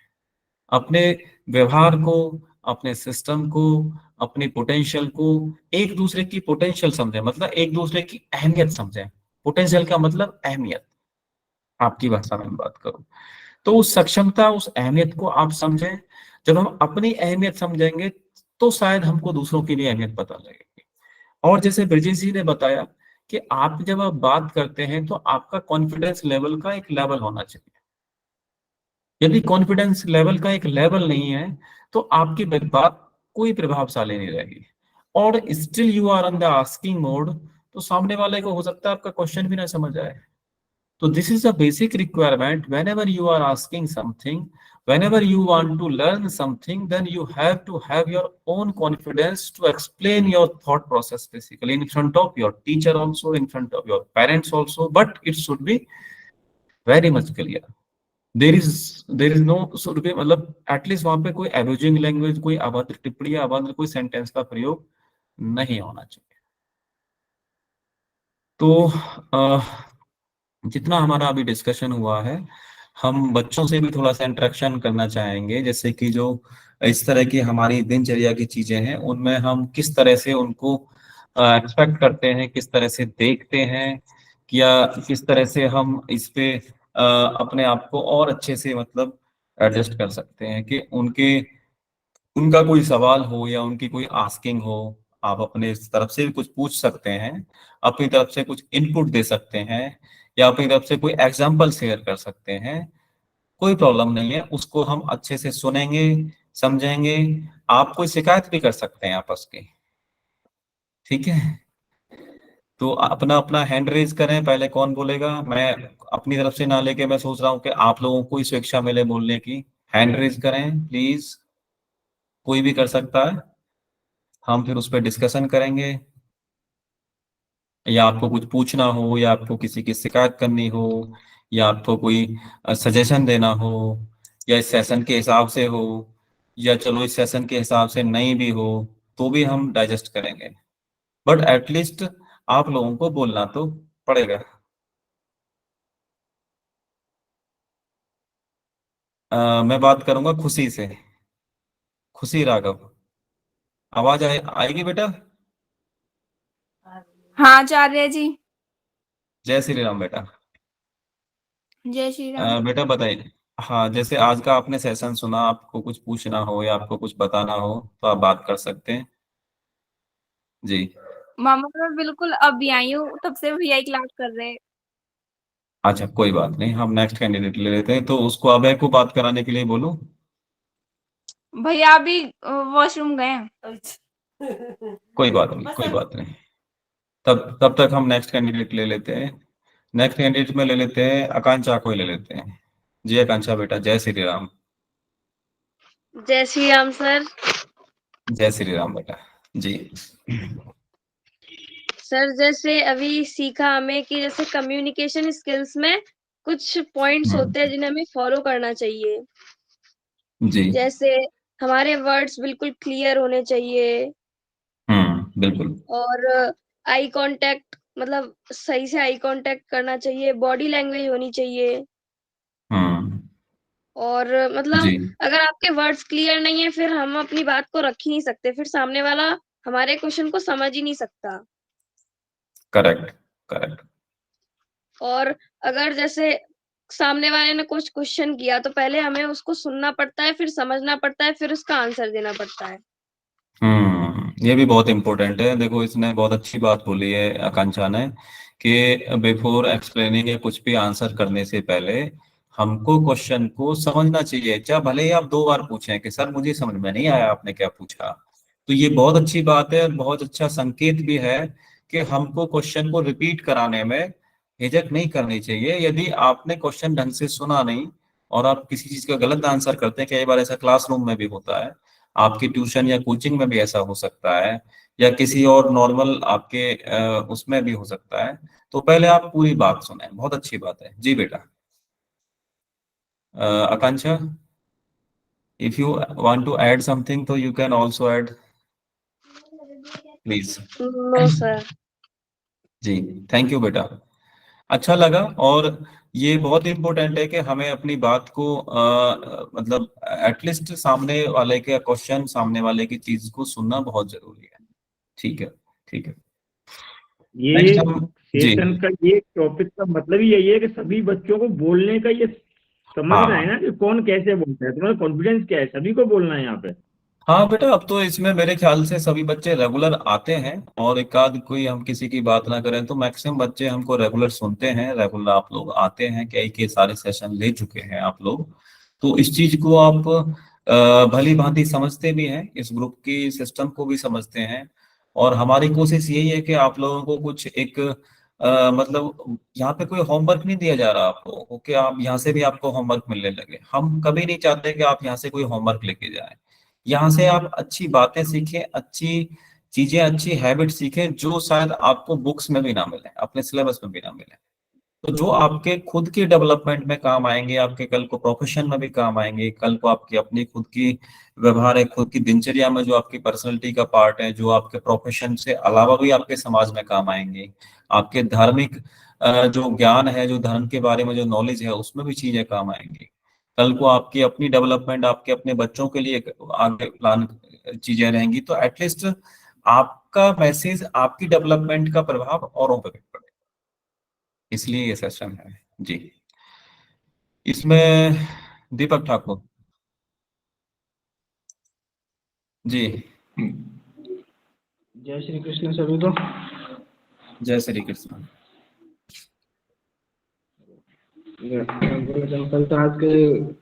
अपने व्यवहार को, अपने सिस्टम को, अपनी पोटेंशियल को, एक दूसरे की पोटेंशियल समझें, मतलब एक दूसरे की अहमियत समझें। पोटेंशियल का मतलब अहमियत, आपकी भाषा में बात करूं तो उस सक्षमता, उस अहमियत को आप समझें। जब हम अपनी अहमियत समझेंगे तो शायद हमको दूसरों की भी अहमियत पता लगेगी। और जैसे ब्रजेश जी ने बताया कि आप जब आप बात करते हैं तो आपका कॉन्फिडेंस लेवल का एक लेवल होना चाहिए। यदि कॉन्फिडेंस लेवल का एक लेवल नहीं है तो आपकी बात कोई प्रभावशाली नहीं रहेगी। और still you are on the asking mode, तो सामने वाले को हो सकता है आपका क्वेश्चन भी ना समझ आए। So this is a basic requirement. Whenever you are asking something, whenever you want to learn something, then you have to have your own confidence to explain your thought process basically in front of your teacher also, in front of your parents also, but it should be very much clear. There is no should be मतलब at least वहां पे कोई abusing language, कोई अभद्र टिप्पणी या अभद्र कोई सेंटेंस का प्रयोग नहीं होना चाहिए। तो जितना हमारा अभी डिस्कशन हुआ है, हम बच्चों से भी थोड़ा सा इंटरेक्शन करना चाहेंगे, जैसे कि जो इस तरह की हमारी दिनचर्या की चीजें हैं उनमें हम किस तरह से उनको एक्सपेक्ट करते हैं, किस तरह से देखते हैं, या किस तरह से हम इस पे अपने आप को और अच्छे से मतलब एडजस्ट कर सकते हैं कि उनका कोई सवाल हो या उनकी कोई आस्किंग हो, आप अपने तरफ से भी कुछ पूछ सकते हैं, अपनी तरफ से कुछ इनपुट दे सकते हैं, या अपनी तरफ से कोई एग्जाम्पल शेयर कर सकते हैं। कोई प्रॉब्लम नहीं है, उसको हम अच्छे से सुनेंगे, समझेंगे। आप कोई शिकायत भी कर सकते हैं आपस की, ठीक है? तो अपना अपना हैंड रेज करें, पहले कौन बोलेगा? मैं अपनी तरफ से ना लेके मैं सोच रहा हूँ कि आप लोगों को ही स्वेच्छा मिले बोलने की। हैंड रेज करें प्लीज, कोई भी कर सकता है, हम फिर उस पर डिस्कशन करेंगे। या आपको कुछ पूछना हो, या आपको किसी की शिकायत करनी हो, या आपको कोई सजेशन देना हो, या इस सेशन के हिसाब से हो, या चलो इस सेशन के हिसाब से नहीं भी हो, तो भी हम डाइजेस्ट करेंगे। बट एटलीस्ट आप लोगों को बोलना तो पड़ेगा। मैं बात करूंगा खुशी से। खुशी राघव, आवाज आएगी बेटा? हाँ आचार्य जी। जय श्री राम बेटा। जय श्री राम। बेटा बताइए। हाँ, जैसे आज का आपने सेशन सुना, आपको कुछ पूछना हो या आपको कुछ बताना हो तो आप बात कर सकते हैं जी। मामा मैं बिल्कुल अभी आई हूँ, तब से भैया ही क्लास कर रहे हैं। अच्छा कोई बात नहीं, हम नेक्स्ट कैंडिडेट ले लेते हैं, तो उसको अभय को बात कराने के लिए बोलो। भैया अभी वॉशरूम गए हैं। कोई बात नहीं, कोई बात नहीं। तब तब तक हम नेक्स्ट कैंडिडेट ले लेते हैं। नेक्स्ट कैंडिडेट में ले लेते हैं आकांक्षा को ही ले लेते हैं। जी आकांक्षा बेटा, जय श्री राम। जय श्री राम सर। जय श्री राम बेटा जी। सर जैसे अभी सीखा हमें कि जैसे कम्युनिकेशन स्किल्स में कुछ पॉइंट्स होते हैं जिन्हें हमें फॉलो करना चाहिए। जी। जैसे हमारे वर्ड्स बिल्कुल क्लियर होने चाहिए बिल्कुल। और आई कांटेक्ट मतलब सही से आई कांटेक्ट करना चाहिए, बॉडी लैंग्वेज होनी चाहिए। हम्म। और मतलब जी। अगर आपके वर्ड्स क्लियर नहीं है फिर हम अपनी बात को रख ही नहीं सकते, फिर सामने वाला हमारे क्वेश्चन को समझ ही नहीं सकता। Correct correct. और अगर जैसे सामने वाले ने कुछ क्वेश्चन किया तो पहले हमें उसको सुनना पड़ता है, फिर समझना पड़ता है, फिर उसका आंसर देना पड़ता है। ये भी बहुत इम्पोर्टेंट है। देखो इसने बहुत अच्छी बात बोली है आकांक्षा ने कि बिफोर एक्सप्लेनिंग या कुछ भी आंसर करने से पहले हमको क्वेश्चन को समझना चाहिए, चाहे भले ही आप 2 बार पूछें कि सर मुझे समझ में नहीं आया आपने क्या पूछा। तो ये बहुत अच्छी बात है और बहुत अच्छा संकेत भी है कि हमको क्वेश्चन को रिपीट कराने में हिचक नहीं करनी चाहिए। यदि आपने क्वेश्चन ढंग से सुना नहीं और आप किसी चीज का गलत आंसर करते हैं, कई बार ऐसा क्लासरूम में भी होता है, आपकी ट्यूशन या कोचिंग में भी ऐसा हो सकता है, या किसी और नॉर्मल आपके उसमें भी हो सकता है, तो पहले आप पूरी बात सुने। बहुत अच्छी बात है जी बेटा। Akanksha, if you want to add something तो you can also add please. No sir. जी, थैंक यू बेटा। अच्छा लगा। और ये बहुत इंपॉर्टेंट है कि हमें अपनी बात को मतलब एटलीस्ट सामने वाले के क्वेश्चन, सामने वाले की चीज को सुनना बहुत जरूरी है। ठीक है, ठीक है। ये नेक्स्ट हम जी। सेशन का ये टॉपिक का मतलब ही यही है कि सभी बच्चों को बोलने का ये समझ रहे हैं हाँ ना कि कौन कैसे बोलता है, तुम्हारा कॉन्फिडेंस क्या है, सभी को बोलना है यहाँ पे। हाँ बेटा, अब तो इसमें मेरे ख्याल से सभी बच्चे रेगुलर आते हैं, और एक आध कोई हम किसी की बात ना करें तो मैक्सिमम बच्चे हमको रेगुलर सुनते हैं, रेगुलर आप लोग आते हैं, कई के सारे सेशन ले चुके हैं आप लोग। तो इस चीज को आप भली भांति समझते भी हैं, इस ग्रुप की सिस्टम को भी समझते हैं। और हमारी कोशिश यही है कि आप लोगों को कुछ एक मतलब यहाँ पे कोई होमवर्क नहीं दिया जा रहा आप लोगों को कि आप यहाँ से भी आपको होमवर्क मिलने लगे। हम कभी नहीं चाहते कि आप यहाँ से कोई होमवर्क लेके जाएं। यहाँ से आप अच्छी बातें सीखें, अच्छी चीजें, अच्छी हैबिट सीखें जो शायद आपको बुक्स में भी ना मिले, अपने सिलेबस में भी ना मिले, तो जो आपके खुद की डेवलपमेंट में काम आएंगे, आपके कल को प्रोफेशन में भी काम आएंगे, कल को आपकी अपनी खुद की व्यवहार है, खुद की दिनचर्या में जो आपकी पर्सनैलिटी का पार्ट है, जो आपके प्रोफेशन से अलावा भी आपके समाज में काम आएंगे। आपके धार्मिक जो ज्ञान है, जो धर्म के बारे में जो नॉलेज है, उसमें भी चीजें काम आएंगी। कल को आपकी अपनी डेवलपमेंट, आपके अपने बच्चों के लिए आगे प्लान चीजें रहेंगी, तो एटलीस्ट आपका मैसेज, आपकी डेवलपमेंट का प्रभाव औरों पर भी पड़े, इसलिए ये सेशन है जी। इसमें दीपक ठाकुर जी। जय श्री कृष्ण सभी को। जय श्री कृष्ण। कल तो आज के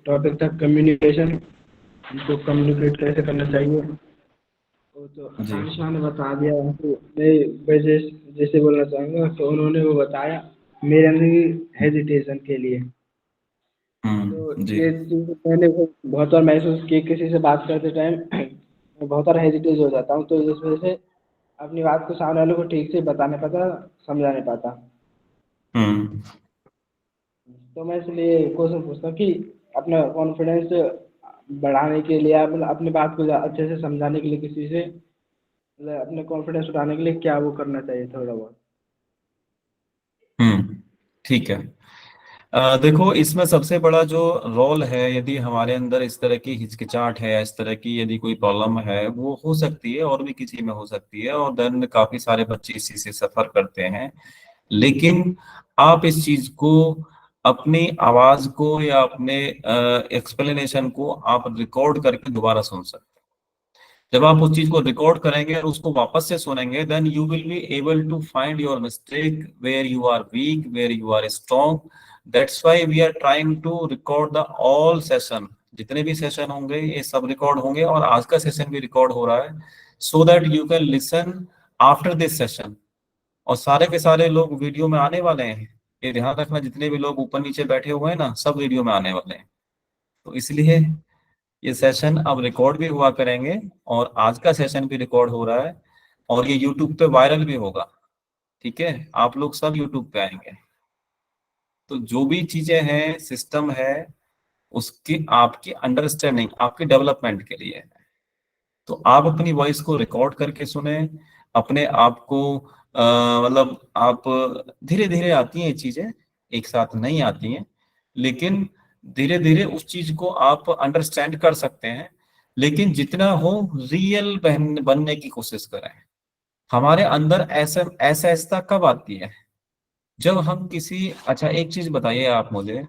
टॉपिक था कम्युनिकेशन, हमको कम्युनिकेट कैसे करना चाहिए, वो तो जी। आकांक्षा ने बता दिया। तो मैं जैसे बोलना चाहूँगा तो उन्होंने वो बताया मेरे अंदर की हेजिटेशन के लिए। तो जी। ये चीज़ मैंने बहुत बार महसूस की, किसी से बात करते टाइम मैं बहुत बार हेजिटेट हो जाता हूँ, तो इस वजह से अपनी बात को सामने वालों को ठीक से बता नहीं पाता, समझा नहीं पाता। तो मैं इसलिए क्वेश्चन पूछता हूँ कि अपना कॉन्फिडेंस बढ़ाने के लिए, अपनी बात को अच्छे से समझाने के लिए, किसी से मतलब अपने कॉन्फिडेंस बढ़ाने के लिए क्या वो करना चाहिए थोड़ा बहुत। ठीक है। देखो इसमें सबसे बड़ा जो रोल है, यदि हमारे अंदर इस तरह की हिचकिचाहट है, इस तरह की यदि कोई प्रॉब्लम है, वो हो सकती है और भी किसी में हो सकती है, और देन काफी सारे बच्चे इसी से सफर करते हैं। लेकिन आप इस चीज को, अपनी आवाज को या अपने एक्सप्लेनेशन को आप रिकॉर्ड करके दोबारा सुन सकते हैं। जब आप उस चीज को रिकॉर्ड करेंगे और उसको वापस से सुनेंगे, then you will be able to find your mistake, where you are weak, where you are strong. That's why we are trying to record the all session. जितने भी सेशन होंगे ये सब रिकॉर्ड होंगे, और आज का सेशन भी रिकॉर्ड हो रहा है, so that you can listen after this session. और सारे के सारे लोग वीडियो में आने वाले हैं, ये ध्यान रखना, जितने भी लोग ऊपर नीचे बैठे हुए हैं ना, सब वीडियो में आने वाले हैं। तो इसलिए ये सेशन अब रिकॉर्ड भी हुआ करेंगे, और आज का सेशन भी रिकॉर्ड हो रहा है, और ये यूट्यूब पे वायरल भी होगा। ठीक है, आप लोग सब यूट्यूब पे आएंगे। तो जो भी चीजें हैं, सिस्टम है, उसकी आपकी अंडरस्टैंडिंग, आपके डेवलपमेंट के लिए है। तो आप अपनी वॉइस को रिकॉर्ड करके सुने, अपने आप को मतलब आप, धीरे धीरे आती हैं ये चीजें, एक साथ नहीं आती हैं, लेकिन धीरे धीरे उस चीज को आप अंडरस्टैंड कर सकते हैं। लेकिन जितना हो रियल बनने की कोशिश करें। हमारे अंदर ऐसा ऐसा कब आती है, जब हम किसी, अच्छा एक चीज बताइए आप मुझे,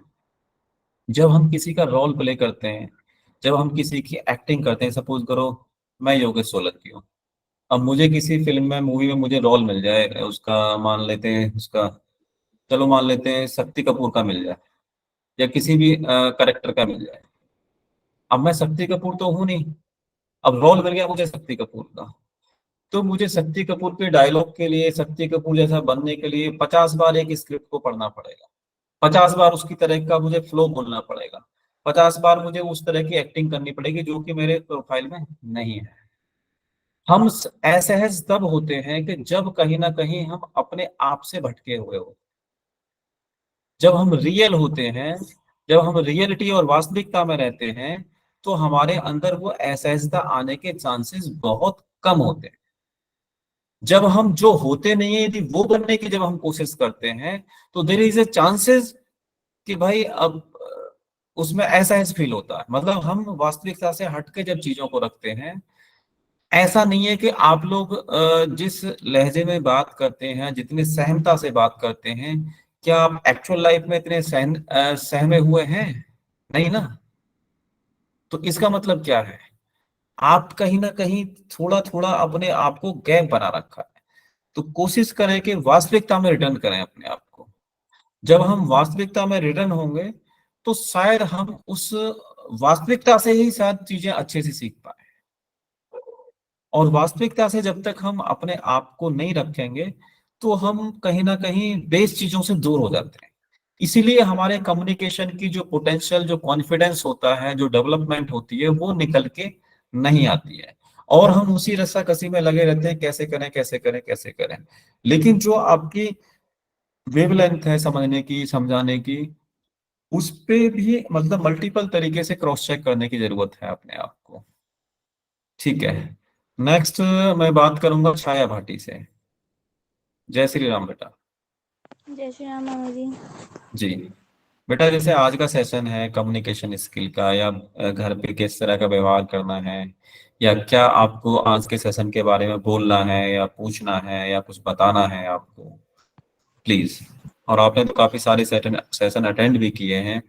जब हम किसी का रोल प्ले करते हैं, जब हम किसी की एक्टिंग करते हैं, सपोज करो मैं योगेश सोलंकी हूँ, अब मुझे किसी फिल्म में, मूवी में मुझे रोल मिल जाए उसका, मान लेते हैं उसका, चलो मान लेते हैं शक्ति कपूर का मिल जाए, या किसी भी करेक्टर का मिल जाए। अब मैं शक्ति कपूर तो हूं नहीं, अब रोल मिल गया मुझे शक्ति कपूर का, तो मुझे शक्ति कपूर के डायलॉग के लिए, शक्ति कपूर जैसा बनने के लिए 50 बार एक स्क्रिप्ट को पढ़ना पड़ेगा, 50 बार उसकी तरह का मुझे फ्लो बोलना पड़ेगा, 50 बार मुझे उस तरह की एक्टिंग करनी पड़ेगी जो कि मेरे प्रोफाइल में नहीं है। हम असहज तब होते हैं कि जब कहीं ना कहीं हम अपने आप से भटके हुए हो। जब हम रियल होते हैं, जब हम रियलिटी और वास्तविकता में रहते हैं, तो हमारे अंदर वो असहजता आने के चांसेस बहुत कम होते हैं। जब हम जो होते नहीं है, यदि वो बनने की जब हम कोशिश करते हैं, तो देयर इज ए चांसेस कि भाई अब उसमें असहज फील होता है। मतलब हम वास्तविकता से हटके जब चीजों को रखते हैं, ऐसा नहीं है कि आप लोग जिस लहजे में बात करते हैं, जितनी सहमता से बात करते हैं, क्या आप एक्चुअल लाइफ में इतने सहमे हुए हैं? नहीं ना। तो इसका मतलब क्या है, आप कहीं ना कहीं थोड़ा थोड़ा अपने आप को गैप बना रखा है। तो कोशिश करें कि वास्तविकता में रिटर्न करें अपने आप को। जब हम वास्तविकता में रिटर्न होंगे, तो शायद हम उस वास्तविकता से ही शायद चीजें अच्छे से सीख पाए। और वास्तविकता से जब तक हम अपने आप को नहीं रखेंगे, तो हम कहीं ना कहीं बेस चीजों से दूर हो जाते हैं। इसीलिए हमारे कम्युनिकेशन की जो पोटेंशियल, जो कॉन्फिडेंस होता है, जो डेवलपमेंट होती है, वो निकल के नहीं आती है, और हम उसी रस्साकसी में लगे रहते हैं, कैसे करें कैसे करें कैसे करें। लेकिन जो आपकी वेवलेंथ है समझने की, समझाने की, उस पे भी मतलब मल्टीपल तरीके से क्रॉस चेक करने की जरूरत है अपने आप को। ठीक है, नेक्स्ट मैं बात करूंगा छाया भाटी से। जय श्री राम बेटा। जय श्री राम मामा जी। जी बेटा, जैसे आज का सेशन है कम्युनिकेशन स्किल का, या घर पे किस तरह का व्यवहार करना है, या क्या आपको आज के सेशन के बारे में बोलना है या पूछना है या कुछ बताना है आपको, प्लीज। और आपने तो काफी सारे सेशन अटेंड भी किए हैं,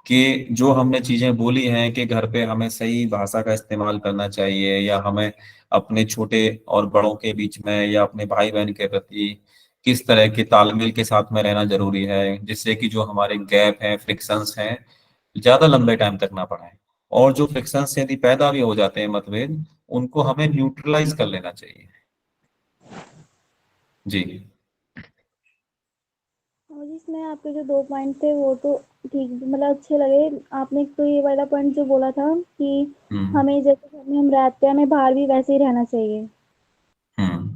कि जो हमने चीजें बोली हैं कि घर पे हमें सही भाषा का इस्तेमाल करना चाहिए, या हमें अपने छोटे और बड़ों के बीच में, या अपने भाई बहन के प्रति किस तरह के तालमेल के साथ में रहना जरूरी है, जिससे कि जो हमारे गैप हैं, फ्रिक्शंस हैं, ज्यादा लंबे टाइम तक ना बढ़े। और जो फ्रिक्शंस यदि पैदा भी हो जाते हैं, मतभेद, उनको हमें न्यूट्रलाइज कर लेना चाहिए। जी मामा जी, इसमें आपके जो 2 पॉइंट थे वो तो ठीक, मतलब अच्छे लगे। आपने एक तो ये वाला पॉइंट जो बोला था कि हम्म हमें जैसे घर में हम रहते हैं, हमें बाहर भी वैसे ही रहना चाहिए। हम्म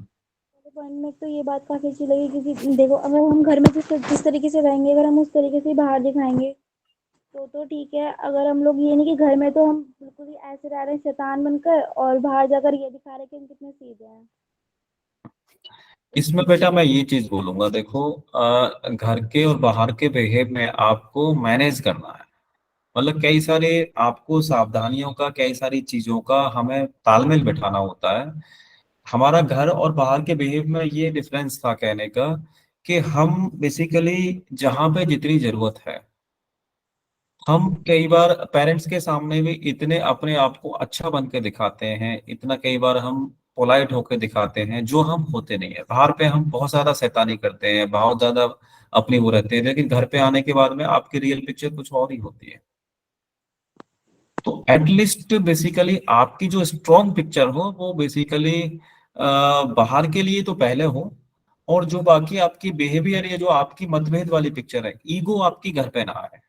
पॉइंट में एक तो ये बात काफी अच्छी लगी, क्योंकि देखो अगर हम घर में जिस तरीके से रहेंगे, अगर हम उस तरीके से बाहर दिखाएंगे तो ठीक है। अगर हम लोग ये नहीं कि घर में तो हम बिल्कुल ही ऐसे रह रहे हैं शैतान बनकर, और बाहर जाकर ये दिखा रहे हैं कि हम कितने सीधे हैं। इसमें बेटा मैं ये चीज बोलूंगा, देखो घर के और बाहर के बिहेव में आपको मैनेज करना है। मतलब कई सारे आपको सावधानियों का, कई सारी चीजों का हमें तालमेल बिठाना होता है। हमारा घर और बाहर के बिहेव में ये डिफरेंस था कहने का, कि हम बेसिकली जहां पे जितनी जरूरत है, हम कई बार पेरेंट्स के सामने भी इतने अपने आप को अच्छा बन के दिखाते हैं, इतना कई बार हम पोलाइट होके दिखाते हैं, जो हम होते नहीं है। बाहर पे हम बहुत ज्यादा शैतानी करते हैं, बहुत ज्यादा अपनी वो रहते हैं, लेकिन घर पे आने के बाद में आपकी रियल पिक्चर कुछ और ही होती है। तो एटलीस्ट बेसिकली आपकी जो स्ट्रॉन्ग पिक्चर हो वो बेसिकली बाहर के लिए तो पहले हो, और जो बाकी आपकी बिहेवियर या जो आपकी मतभेद वाली पिक्चर है, ईगो आपकी घर पे ना आए।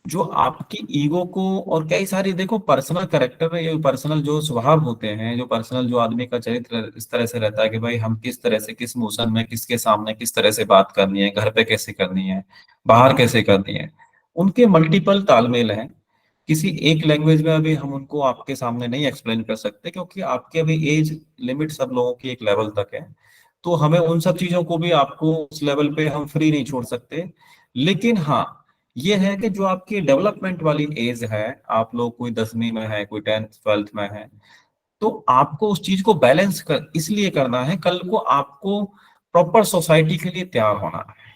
जो आपकी ईगो को, और कई सारी देखो पर्सनल कैरेक्टर है, ये पर्सनल जो स्वभाव होते हैं, जो पर्सनल जो आदमी का चरित्र इस तरह से रहता है कि भाई हम किस तरह से, किस मोशन में, किसके सामने किस तरह से बात करनी है, घर पे कैसे करनी है, बाहर कैसे करनी है, उनके मल्टीपल तालमेल हैं। किसी एक लैंग्वेज में अभी हम उनको आपके सामने नहीं एक्सप्लेन कर सकते, क्योंकि आपके अभी एज लिमिट सब लोगों की एक लेवल तक है। तो हमें उन सब चीजों को भी आपको उस लेवल पे हम फ्री नहीं छोड़ सकते। लेकिन हाँ, ये है कि जो आपकी डेवलपमेंट वाली एज है, आप लोग कोई 10वीं में है, कोई 10th 12th में है, तो आपको उस चीज को बैलेंस कर इसलिए करना है, कल को आपको प्रॉपर सोसाइटी के लिए तैयार होना है,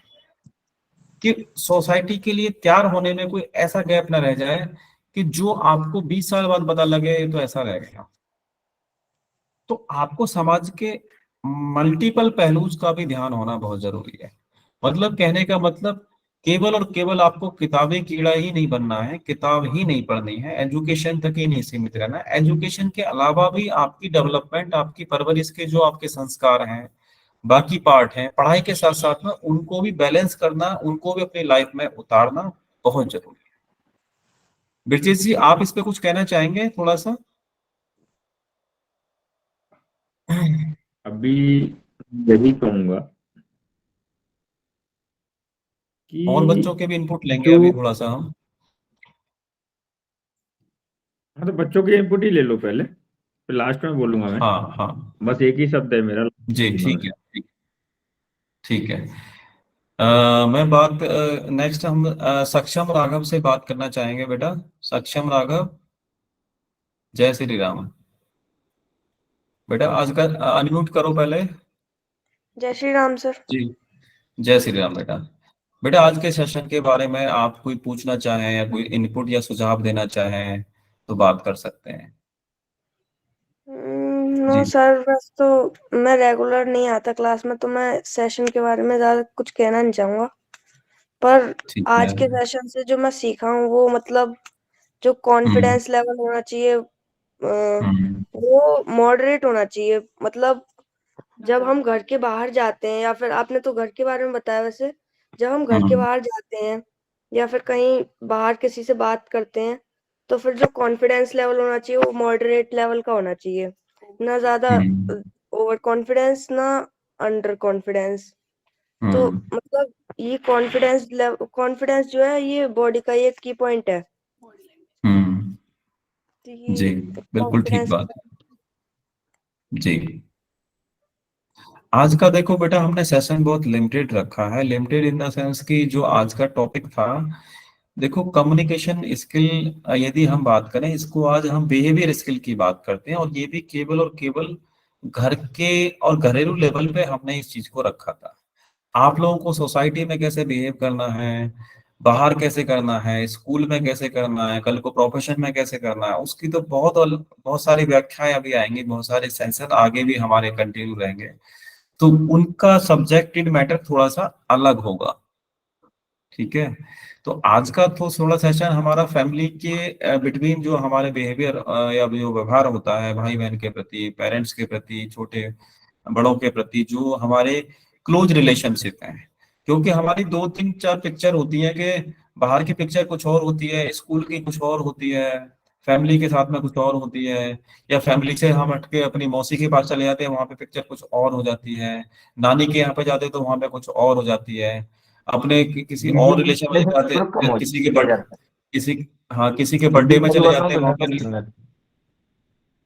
कि सोसाइटी के लिए तैयार होने में कोई ऐसा गैप ना रह जाए कि जो आपको 20 साल बाद पता लगे तो ऐसा रह गया। तो आपको समाज के मल्टीपल पहलूज का भी ध्यान होना बहुत जरूरी है। मतलब कहने का मतलब, केवल और केवल आपको किताबी कीड़ा ही नहीं बनना है, किताब ही नहीं पढ़नी है, एजुकेशन तक ही नहीं सीमित रहना है। एजुकेशन के अलावा भी आपकी डेवलपमेंट, आपकी परवरिश के जो आपके संस्कार हैं, बाकी पार्ट हैं, पढ़ाई के साथ साथ में उनको भी बैलेंस करना, उनको भी अपनी लाइफ में उतारना बहुत जरूरी है। ब्रजेश जी, आप इस पे कुछ कहना चाहेंगे थोड़ा सा? अभी यही कहूंगा और कि बच्चों के भी इनपुट लेंगे जो, अभी थोड़ा सा हम। हाँ तो बच्चों के इनपुट ही ले लो पहले, फिर लास्ट में बोलूंगा मैं। हाँ हाँ, बस एक ही शब्द है मेरा जी दिमाग ठीक में। है, ठीक है। मैं बात, नेक्स्ट हम सक्षम राघव से बात करना चाहेंगे। बेटा सक्षम राघव, जय श्री राम। बेटा आज का अनम्यूट करो पहले। जय श्री राम सर। जी, जय श्री राम बेटा। बेटा आज के सेशन के बारे में आप कोई पूछना चाहें या कोई इनपुट या सुझाव देना चाहें तो बात कर सकते हैं। नो जी सर, बस तो मैं रेगुलर नहीं आता क्लास में, तो मैं सेशन के बारे में ज्यादा कुछ कहना नहीं चाहूंगा। पर ठीक है। आज के सेशन से जो मैं सीखा हूँ वो मतलब जो हम्म कॉन्फिडेंस लेवल होना चाहिए हम्म वो मॉडरेट होना चाहिए। मतलब जब हम घर के बाहर जाते हैं, या फिर आपने तो घर के बारे में बताया, वैसे जब हम घर के हम्म बाहर जाते हैं या फिर कहीं बाहर किसी से बात करते हैं, तो फिर जो कॉन्फिडेंस लेवल होना चाहिए वो मॉडरेट लेवल का होना चाहिए। ना ज्यादा हम्म ओवर कॉन्फिडेंस, ना अंडर कॉन्फिडेंस। तो हम्म मतलब ये कॉन्फिडेंस जो है ये बॉडी का एक की पॉइंट है। हम्म, तो जी ये बिल्कुल ठीक कॉन्फिडेंस। बात है। जी, आज का देखो बेटा हमने सेशन बहुत लिमिटेड रखा है, लिमिटेड इन द सेंस कि जो आज का टॉपिक था, देखो कम्युनिकेशन स्किल, यदि हम बात करें इसको, आज हम बिहेवियर स्किल की बात करते हैं, और ये भी केवल और केवल घर के और घरेलू लेवल पे हमने इस चीज को रखा था। आप लोगों को सोसाइटी में कैसे बिहेव करना है, बाहर कैसे करना है, स्कूल में कैसे करना है, कल को प्रोफेशन में कैसे करना है, उसकी तो बहुत सारी व्याख्याएं अभी आएंगी, बहुत सारे सेंसर आगे भी हमारे कंटिन्यू रहेंगे। तो उनका सब्जेक्टिव मैटर थोड़ा सा अलग होगा। ठीक है। तो आज का तो थोड़ा सेशन हमारा फैमिली के बिटवीन जो हमारे बिहेवियर या जो व्यवहार होता है भाई बहन के प्रति, पेरेंट्स के प्रति, छोटे बड़ों के प्रति, जो हमारे क्लोज रिलेशनशिप है। क्योंकि हमारी 2 3 4 पिक्चर होती है, कि बाहर की पिक्चर कुछ और होती है, स्कूल की कुछ और होती है, फैमिली के साथ में कुछ और होती है, या फैमिली से हम हट के अपनी मौसी के पास चले जाते हैं, वहां पे पिक्चर कुछ और हो जाती है, नानी के यहाँ पे जाते हैं तो वहां पे कुछ और हो जाती है, अपने किसी और रिलेशन में जाते, किसी के बर्थडे, किसी, हाँ किसी के बर्थडे में चले जाते हैं, वहां पे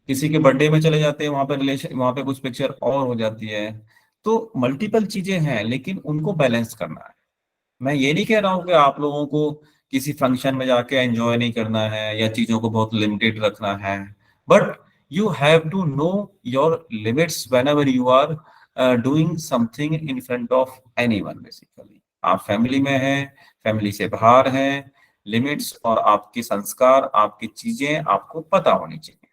किसी के बर्थडे में चले जाते हैं, वहां पे रिलेशन, वहां पे कुछ पिक्चर और हो जाती है। तो मल्टीपल चीजें हैं, लेकिन उनको बैलेंस करना है। मैं ये नहीं कह रहा हूँ कि आप लोगों को किसी फंक्शन में जाके एंजॉय नहीं करना है या चीजों को बहुत लिमिटेड रखना है, but you have to know your limits whenever you are doing something in front of anyone basically. आप फैमिली में हैं, फैमिली से बाहर हैं, लिमिट्स और आपके संस्कार, आपकी चीजें आपको पता होनी चाहिए।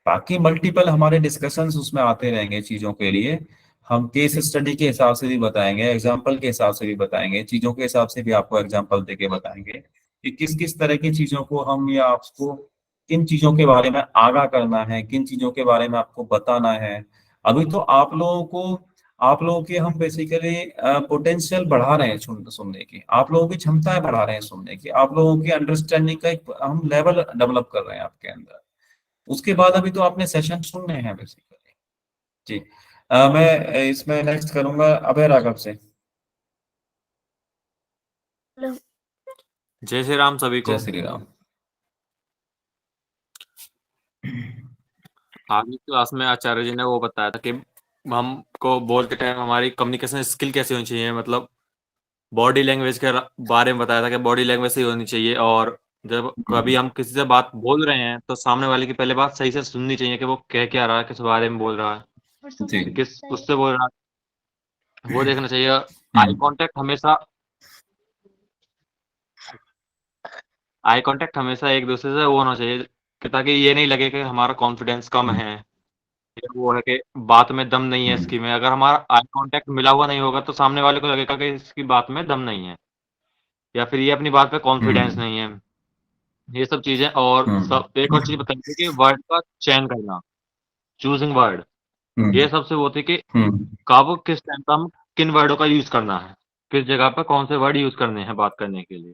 बाकी मल्टीपल हमारे डिस्कशंस उसमें आते रहेंगे चीजों के लिए। हम केस स्टडी के हिसाब से भी बताएंगे, एग्जाम्पल के हिसाब से भी बताएंगे, चीजों के हिसाब से भी आपको एग्जाम्पल देके बताएंगे कि किस किस तरह की चीजों को हम या आपको किन चीजों के बारे में आगाह करना है, किन चीजों के बारे में आपको बताना है। अभी तो आप लोगों की हम बेसिकली पोटेंशियल बढ़ा रहे हैं सुनने की, आप लोगों की क्षमताएं बढ़ा रहे हैं सुनने की, आप लोगों की अंडरस्टैंडिंग का एक हम लेवल डेवलप कर रहे हैं आपके अंदर। उसके बाद अभी तो आपने सेशन सुनने हैं बेसिकली। जी मैं इसमें नेक्स्ट करूंगा अभय राघव से। जय श्री राम सभी को। जय श्री राम। आज की क्लास में आचार्य जी ने वो बताया था कि हमको बोलते टाइम हमारी कम्युनिकेशन स्किल कैसे होनी चाहिए, मतलब बॉडी लैंग्वेज के बारे में बताया था कि बॉडी लैंग्वेज सही होनी चाहिए, और जब कभी हम किसी से बात बोल रहे हैं तो सामने वाले की पहले बात सही से सुननी चाहिए कि वो कह क्या रहा है, किस बारे में बोल रहा है, जी किस उससे बोल रहा है, वो देखना चाहिए। आई कांटेक्ट हमेशा एक दूसरे से वो होना चाहिए कि ताकि ये नहीं लगे कि हमारा कॉन्फिडेंस कम है, या वो है कि बात में दम नहीं है इसकी में। अगर हमारा आई कांटेक्ट मिला हुआ नहीं होगा तो सामने वाले को लगेगा कि इसकी बात में दम नहीं है, या फिर ये अपनी बात पे कॉन्फिडेंस नहीं है, ये सब चीजें। और सब एक और चीज बताइए कि वर्ड का चयन करना, चूजिंग वर्ड, ये सबसे वो थी कि कब किस टाइम पर हम किन वर्डों का यूज करना है, किस जगह पर कौन से वर्ड यूज करने हैं बात करने के लिए,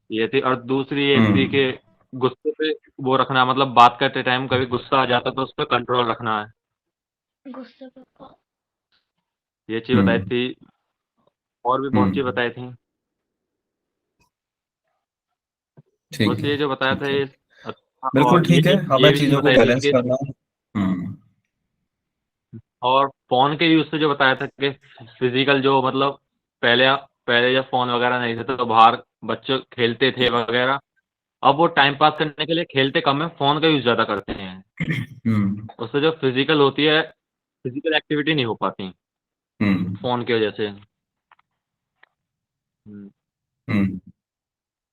ये थी। और दूसरी ये थी कि गुस्से पे वो रखना, मतलब बात करते टाइम कभी गुस्सा आ जाता तो उस पर कंट्रोल रखना है, ये चीज बताई थी। और भी बहुत चीज बताई थी, बस ये जो बताया था ये बिल्कुल ठीक है। हमें चीजों को बैलेंस कि करना है। और फोन के यूज से जो बताया था कि फिजिकल जो मतलब पहले जब फोन वगैरह नहीं थे तो बाहर बच्चे खेलते थे वगैरह, अब वो टाइम पास करने के लिए खेलते कम है, फोन का यूज ज्यादा करते हैं। उससे जो फिजिकल होती है, फिजिकल एक्टिविटी नहीं हो पाती फोन की वजह से।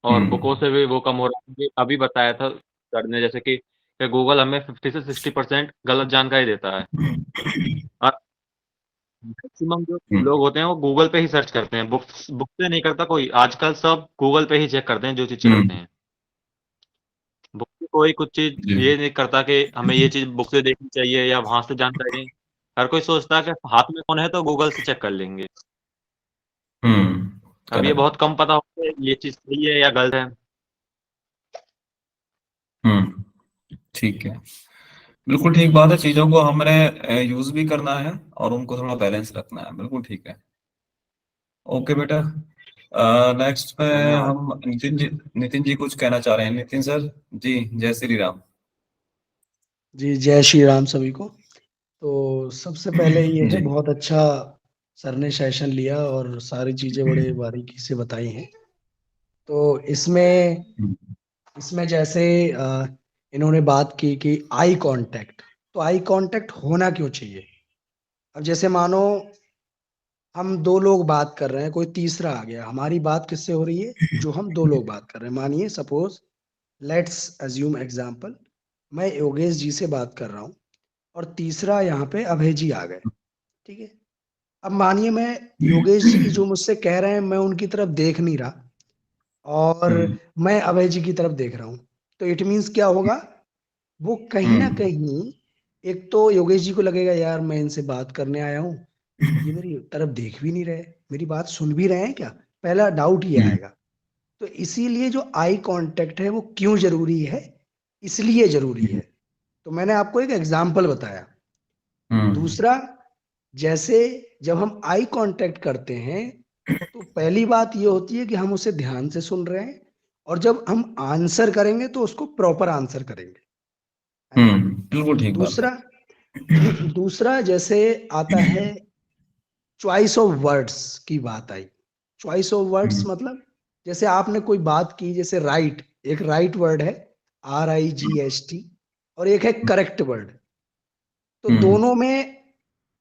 और बुकों से भी वो कम हो रहा है। अभी बताया था सर ने जैसे कि गूगल हमें 50 से 60% गलत जानकारी देता है, और मैक्सिमम जो लोग होते हैं वो गूगल पे ही सर्च करते हैं, बुक से नहीं करता कोई। आजकल सब गूगल पे ही चेक करते हैं जो चीज करते हैं, बुक से कोई कुछ चीज ये नहीं करता कि हमें ये चीज बुक से देखनी चाहिए या वहां से जानकारी। हर कोई सोचता है कि हाथ में फोन है तो गूगल से चेक कर लेंगे। अब ये बहुत कम पता होता है ये चीज सही है या गलत है। ठीक है, बिल्कुल ठीक बात है। चीजों को हमने यूज भी करना है और उनको थोड़ा बैलेंस रखना है, बिल्कुल ठीक है। ओके बेटा, नेक्स्ट पे हम नितिन जी कुछ कहना चाह रहे हैं। नितिन सर जी, जय श्री राम। जी जय श्री राम सभी को। तो सबसे पहले ये है बहुत अच्छा सर ने सेशन लिया और सारी चीजें बड़े बारीकी से बताई हैं। तो इसमें जैसे इन्होंने बात की कि आई कांटेक्ट, तो आई कांटेक्ट होना क्यों चाहिए। अब जैसे मानो हम दो लोग बात कर रहे हैं, कोई तीसरा आ गया, हमारी बात किससे हो रही है, जो हम दो लोग बात कर रहे हैं। मानिए सपोज लेट्स अज्यूम एग्जांपल, मैं योगेश जी से बात कर रहा हूँ और तीसरा यहाँ पे अभय जी आ गए, ठीक है। अब मानिए मैं योगेश जी जो मुझसे कह रहे हैं मैं उनकी तरफ देख नहीं रहा और मैं अभय जी की तरफ देख रहा हूँ, तो इट मीन्स क्या होगा, वो कहीं ना कहीं एक तो योगेश जी को लगेगा यार मैं इनसे बात करने आया हूँ, ये मेरी तरफ देख भी नहीं रहे, मेरी बात सुन भी रहे हैं क्या, पहला डाउट ये आएगा। तो इसीलिए जो आई कांटेक्ट है वो क्यों जरूरी है, इसलिए जरूरी है। तो मैंने आपको एक एग्जाम्पल बताया। दूसरा, जैसे जब हम आई कांटेक्ट करते हैं तो पहली बात ये होती है कि हम उसे ध्यान से सुन रहे हैं, और जब हम आंसर करेंगे तो उसको प्रॉपर आंसर करेंगे। बिल्कुल ठीक बात। दूसरा जैसे आता है चॉइस ऑफ वर्ड्स की बात आई। चॉइस ऑफ वर्ड्स मतलब जैसे आपने कोई बात की, जैसे राइट, एक राइट वर्ड है RIGHT और एक है करेक्ट वर्ड, तो दोनों में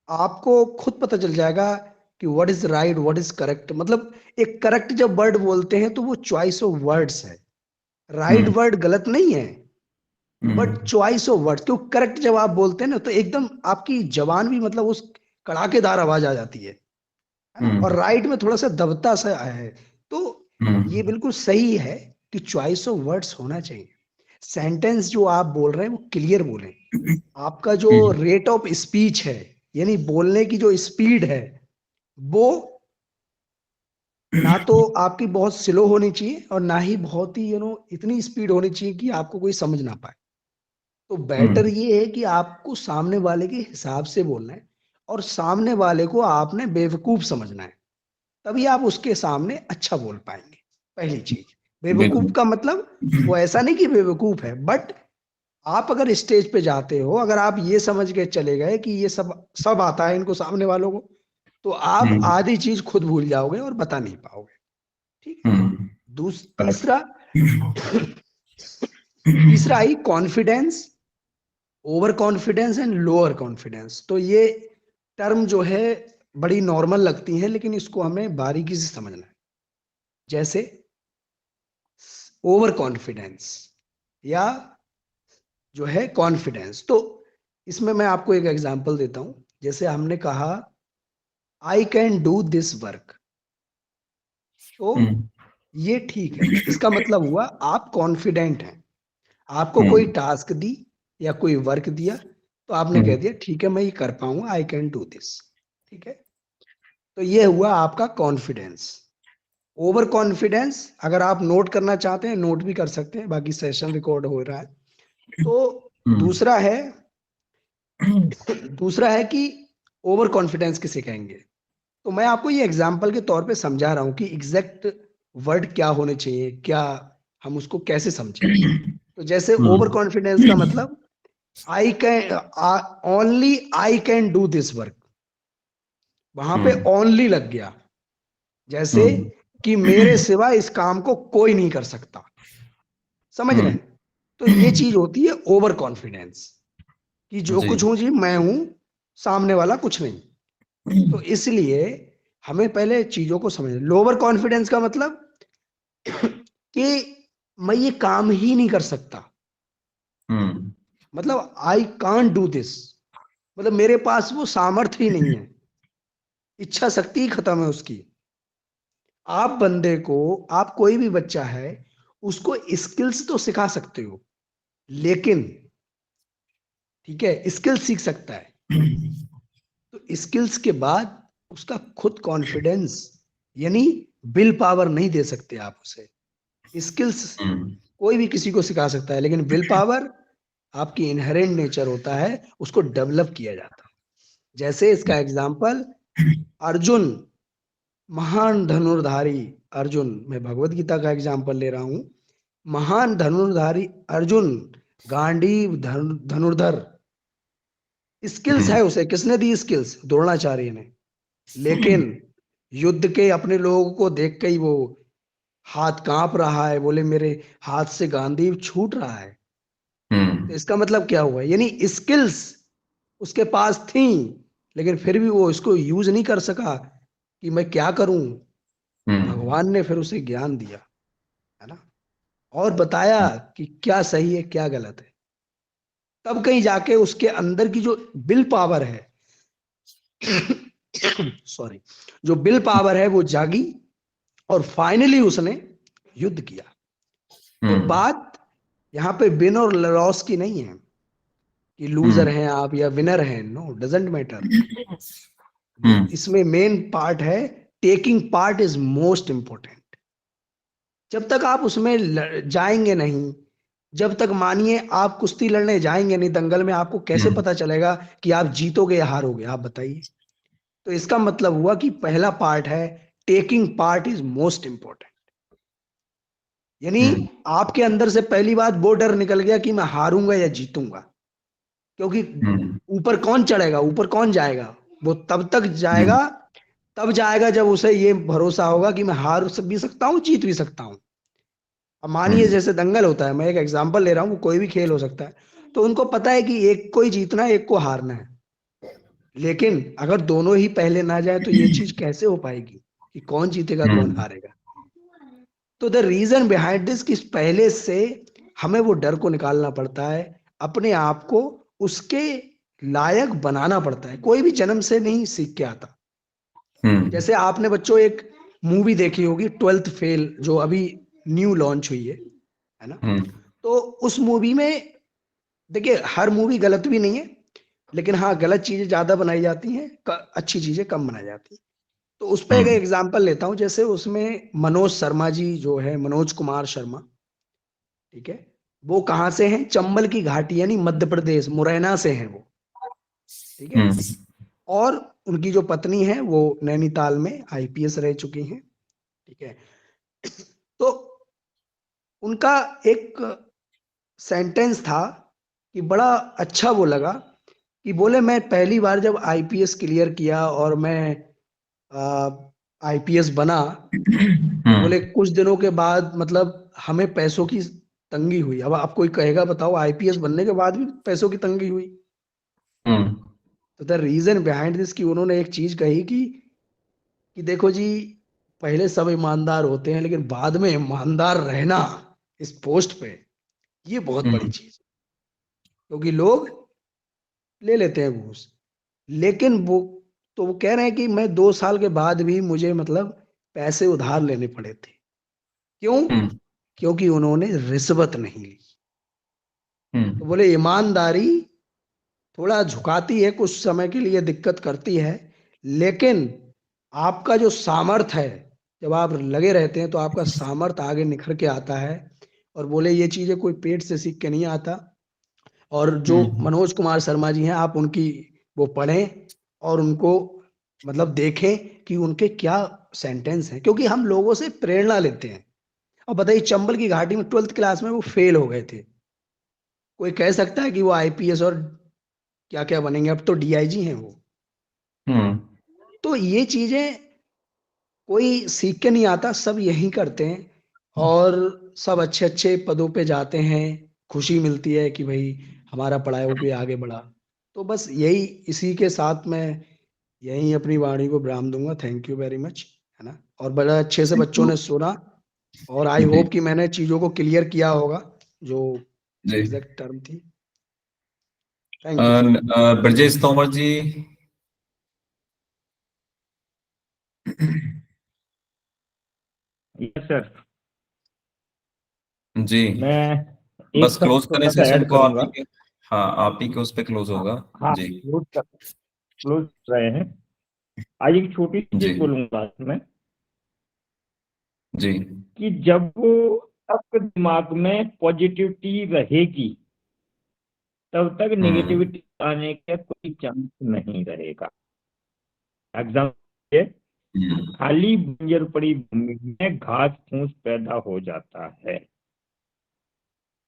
आपको खुद पता चल जाएगा कि what is right, what is correct. मतलब एक करेक्ट जब वर्ड बोलते हैं तो वो चॉइस ऑफ वर्ड्स है, राइट वर्ड गलत नहीं है, बट चॉइस ऑफ वर्ड। क्यों करेक्ट जब आप बोलते हैं ना तो एकदम आपकी जबान भी मतलब उस कड़ाकेदार आवाज आ जाती है ना? और राइट में थोड़ा सा दबता सा है। तो ये बिल्कुल सही है कि चॉइस ऑफ वर्ड्स होना चाहिए। सेंटेंस जो आप बोल रहे हैं वो क्लियर बोलें। आपका जो रेट ऑफ स्पीच है, यानी बोलने की जो स्पीड है, वो ना तो आपकी बहुत स्लो होनी चाहिए और ना ही बहुत ही इतनी स्पीड होनी चाहिए कि आपको कोई समझ ना पाए। तो बेटर ये है कि आपको सामने वाले के हिसाब से बोलना है और सामने वाले को आपने बेवकूफ समझना है, तभी आप उसके सामने अच्छा बोल पाएंगे। पहली चीज, बेवकूफ का मतलब वो ऐसा नहीं कि बेवकूफ है, बट आप अगर स्टेज पे जाते हो, अगर आप ये समझ के चले गए कि ये सब आता है इनको सामने वालों को, तो आप आधी चीज खुद भूल जाओगे और बता नहीं पाओगे। ठीक है। तीसरा आई confidence, over confidence and lower confidence. तो ये टर्म जो है बड़ी नॉर्मल लगती हैं, लेकिन इसको हमें बारीकी से समझना है। जैसे ओवर कॉन्फिडेंस या जो है कॉन्फिडेंस, तो इसमें मैं आपको एक एग्जांपल देता हूं। जैसे हमने कहा I can do this work, तो ये ठीक है, इसका मतलब हुआ आप कॉन्फिडेंट हैं। आपको कोई टास्क दी या कोई वर्क दिया तो आपने कह दिया ठीक है मैं ये कर पाऊंगा, आई कैन डू दिस। ठीक है, तो ये हुआ आपका कॉन्फिडेंस। ओवर कॉन्फिडेंस अगर आप नोट करना चाहते हैं नोट भी कर सकते हैं, बाकी सेशन रिकॉर्ड हो रहा है। तो दूसरा है कि ओवर कॉन्फिडेंस किसे कहेंगे। तो मैं आपको ये एग्जांपल के तौर पे समझा रहा हूं कि एग्जैक्ट वर्ड क्या होने चाहिए, क्या हम उसको कैसे समझें। तो जैसे ओवर कॉन्फिडेंस का मतलब I can only I can do this work, वहां पे ओनली लग गया, जैसे कि मेरे सिवा इस काम को कोई नहीं कर सकता। समझ रहे हैं? तो ये चीज होती है ओवर कॉन्फिडेंस, कि जो कुछ हूं जी मैं हूं, सामने वाला कुछ नहीं। तो इसलिए हमें पहले चीजों को समझना। लोअर कॉन्फिडेंस का मतलब कि मैं ये काम ही नहीं कर सकता, मतलब आई कांट डू दिस, मतलब मेरे पास वो सामर्थ्य ही नहीं है, इच्छा शक्ति ही खत्म है उसकी। आप बंदे को, आप कोई भी बच्चा है उसको स्किल्स तो सिखा सकते हो, लेकिन ठीक है स्किल सीख सकता है, तो स्किल्स के बाद उसका खुद कॉन्फिडेंस यानी विल पावर नहीं दे सकते आप उसे। स्किल्स कोई भी किसी को सिखा सकता है, लेकिन विल पावर आपकी इनहेरेंट नेचर होता है, उसको डेवलप किया जाता है। जैसे इसका एग्जांपल अर्जुन, महान धनुर्धारी अर्जुन, मैं भगवत गीता का एग्जांपल ले रहा हूं। महान धनुर्धारी अर्जुन, गांडीव धनुर्धर, स्किल्स है उसे, किसने दी स्किल्स? द्रोणाचार्य ने। लेकिन युद्ध के अपने लोगों को देख के ही वो हाथ कांप रहा है, बोले मेरे हाथ से गांडीव छूट रहा है। तो इसका मतलब क्या हुआ, यानी स्किल्स उसके पास थी, लेकिन फिर भी वो इसको यूज नहीं कर सका कि मैं क्या करूं। भगवान ने फिर उसे ज्ञान दिया, है ना, और बताया कि क्या सही है क्या गलत है। तब कहीं जाके उसके अंदर की जो विल पावर है सॉरी, जो विल पावर है वो जागी और फाइनली उसने युद्ध किया। तो बात यहाँ पे विन और लॉस की नहीं है कि लूजर हैं आप या विनर हैं, नो डजंट मैटर। इसमें मेन पार्ट है taking part is most important. जब तक आप उसमें जाएंगे नहीं, जब तक मानिए आप कुश्ती लड़ने जाएंगे नहीं दंगल में, आपको कैसे पता चलेगा कि आप जीतोगे या हारोगे, आप बताइए। तो इसका मतलब हुआ कि पहला पार्ट है taking part is most important, यानी आपके अंदर से पहली बात वो डर निकल गया कि मैं हारूंगा या जीतूंगा। क्योंकि ऊपर कौन चढ़ेगा, ऊपर कौन जाएगा, वो तब तक जाएगा, तब जाएगा जब उसे ये भरोसा होगा कि मैं हार भी सकता हूं जीत भी सकता हूं। अब मानिए जैसे दंगल होता है, मैं एक एग्जांपल ले रहा हूं, कोई भी खेल हो सकता है, तो उनको पता है कि एक को ही जीतना है एक को हारना है, लेकिन अगर दोनों ही पहले ना जाए तो ये चीज कैसे हो पाएगी कि कौन जीतेगा कौन हारेगा? तो द रीजन बिहाइंड दिस कि पहले से हमें वो डर को निकालना पड़ता है, अपने आप को उसके लायक बनाना पड़ता है। कोई भी जन्म से नहीं सीख के आता। जैसे आपने बच्चों एक मूवी देखी होगी 12th फेल, जो अभी न्यू लॉन्च हुई है ना? तो उस मूवी में देखिए, हर मूवी गलत भी नहीं है, लेकिन हाँ, गलत चीजें ज्यादा बनाई जाती हैं, अच्छी चीजें कम बनाई जाती हैं। तो उस पर एक एग्जांपल लेता हूं। जैसे उसमें मनोज शर्मा जी जो है, मनोज कुमार शर्मा, ठीक है, वो कहाँ से हैं? चंबल की घाटी यानी मध्य प्रदेश, मुरैना से हैं वो, ठीक है। और उनकी जो पत्नी है वो नैनीताल में आईपीएस रह चुकी हैं, ठीक है। तो उनका एक सेंटेंस था कि बड़ा अच्छा वो लगा कि बोले, मैं पहली बार जब आईपीएस क्लियर किया और मैं आईपीएस बना, तो बोले कुछ दिनों के बाद मतलब हमें पैसों की तंगी हुई। अब आप कोई कहेगा बताओ, आईपीएस बनने के बाद भी पैसों की तंगी हुई? तो द रीजन बिहाइंड दिस कि उन्होंने एक चीज कही कि देखो जी, पहले सब ईमानदार होते हैं, लेकिन बाद में ईमानदार रहना इस पोस्ट पे, ये बहुत बड़ी चीज है। क्योंकि लोग ले लेते हैं घूस, लेकिन वो कह रहे हैं कि मैं 2 साल के बाद भी मुझे मतलब पैसे उधार लेने पड़े थे। क्यों? क्योंकि उन्होंने रिश्वत नहीं ली। तो बोले ईमानदारी थोड़ा झुकाती है, कुछ समय के लिए दिक्कत करती है, लेकिन आपका जो सामर्थ है, जब आप लगे रहते हैं तो आपका सामर्थ आगे निखर के आता है। और बोले ये चीजें कोई पेट से सीख के नहीं आता। और जो मनोज कुमार शर्मा जी हैं, आप उनकी वो पढ़ें और उनको मतलब देखें कि उनके क्या सेंटेंस हैं, क्योंकि हम लोगों से प्रेरणा लेते हैं। और बताइए, चंबल की घाटी में 12th क्लास में वो फेल हो गए थे। कोई कह सकता है कि वो आईपीएस और क्या क्या बनेंगे? अब तो डीआईजी हैं वो। तो ये चीजें कोई सीख के नहीं आता, सब यही करते हैं और सब अच्छे अच्छे पदों पे जाते हैं। खुशी मिलती है कि भाई हमारा पढ़ाया हुआ भी आगे बढ़ा। तो बस यही, इसी के साथ मैं यही अपनी वाणी को विराम दूंगा। थैंक यू वेरी मच, है ना? और बड़ा अच्छे से बच्चों ने सुना, और आई होप कि मैंने चीजों को क्लियर किया होगा जो एग्जैक्ट टर्म थी। Thank you. Brajesh Tomar ji. Yes sir. जी, मैं बस एक क्लोज करें छोटा सा सेशन ऐड को। आप करूंगा। ही के, हाँ, आप ही के उस पे क्लोज होगा। हाँ, जी क्लोज कर रहे हैं। आज एक छोटी सी जी चीज बोलूंगा इसमें जी कि जब तक दिमाग में पॉजिटिविटी रहेगी, तब तक नेगेटिविटी आने का कोई चांस नहीं रहेगा। एग्जाम्पल, खाली बंजर पड़ी भूमि में घास फूस पैदा हो जाता है।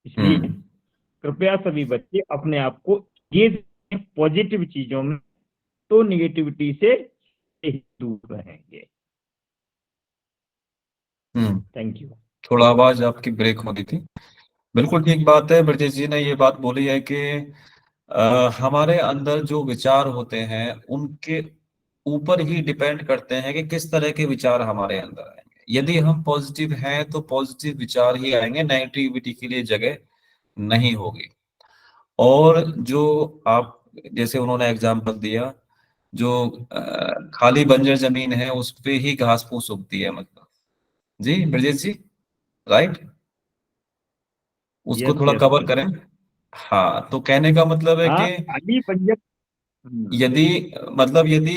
इसलिए कृपया सभी बच्चे अपने आप को ये पॉजिटिव चीजों में, तो नेगेटिविटी से दूर रहेंगे। Thank you. थोड़ा आवाज आपकी ब्रेक हो रही थी। बिल्कुल ठीक बात है, ब्रजेश जी ने ये बात बोली है कि हमारे अंदर जो विचार होते हैं उनके ऊपर ही डिपेंड करते हैं कि किस तरह के विचार हमारे अंदर आएंगे। यदि हम पॉजिटिव हैं तो पॉजिटिव विचार ही आएंगे, नेगेटिविटी के लिए जगह नहीं होगी। और जो आप, जैसे उन्होंने एग्जाम्पल दिया, जो खाली बंजर जमीन है उस पे ही घास फूस उगती है, मतलब। जी ब्रजेश जी, राइट? उसको यस थोड़ा यस कवर सर। करें। हाँ, तो कहने का मतलब है हाँ, कि खाली बंजर। यदि, मतलब यदि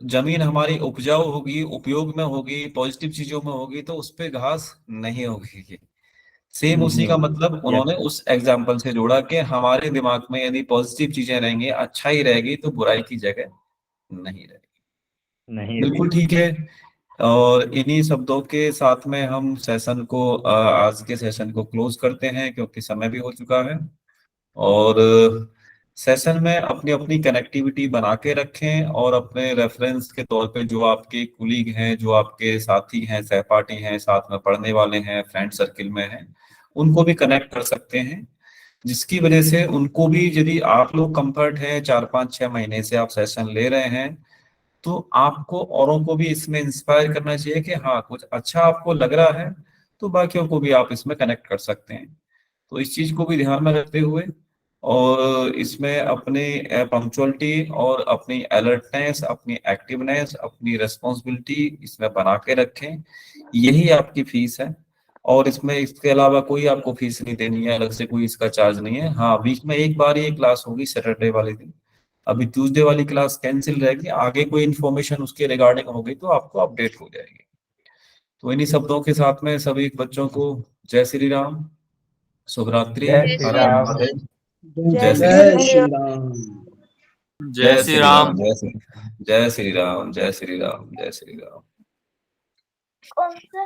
जमीन हमारी उपजाऊ होगी, उपयोग में होगी, पॉजिटिव चीजों में होगी, तो उस पे घास नहीं होगी। सेम उसी का मतलब यस उन्होंने उस एग्जाम्पल से जोड़ा कि हमारे दिमाग में यदि पॉजिटिव चीजें रहेंगी, अच्छाई रहेगी, तो बुराई की जगह नहीं रहेगी। नहीं बिल्कुल रहेगी। ठीक है। और इन्हीं शब्दों के साथ में हम सेशन को, आज के सेशन को क्लोज करते हैं, क्योंकि समय भी हो चुका है। और सेशन में अपनी अपनी कनेक्टिविटी बना के रखें, और अपने रेफरेंस के तौर पे जो आपके कुलीग हैं, जो आपके साथी हैं, सहपाठी हैं, साथ में पढ़ने वाले हैं, फ्रेंड सर्किल में हैं, उनको भी कनेक्ट कर सकते हैं। जिसकी वजह से उनको भी, यदि आप लोग कंफर्ट है 4-5-6 महीने से आप सेशन ले रहे हैं, तो आपको औरों को भी इसमें इंस्पायर करना चाहिए कि हाँ कुछ अच्छा आपको लग रहा है, तो बाकियों को भी आप इसमें कनेक्ट कर सकते हैं। तो इस चीज को भी ध्यान में रखते हुए और इसमें अपनी पंक्चुअलिटी और अपनी अलर्टनेस, अपनी एक्टिवनेस, अपनी रेस्पॉन्सिबिलिटी इसमें बना के रखें। यही आपकी फीस है, और इसमें इसके अलावा कोई आपको फीस नहीं देनी है, अलग से कोई इसका चार्ज नहीं है। हाँ, वीक में एक बार ये क्लास होगी सैटरडे वाले दिन। अभी ट्यूसडे वाली क्लास कैंसिल रहेगी, आगे कोई इन्फॉर्मेशन उसके रिगार्डिंग होगी तो आपको अपडेट हो जाएगी। तो इन्हीं शब्दों के साथ में सभी बच्चों को जय श्री राम, शुभ रात्रि, जय श्री हर हर राम। महादेव, जय श्री राम। जय श्री राम। जय श्री राम, जय श्री राम, जय श्री राम, जय श्री राम। कौन सा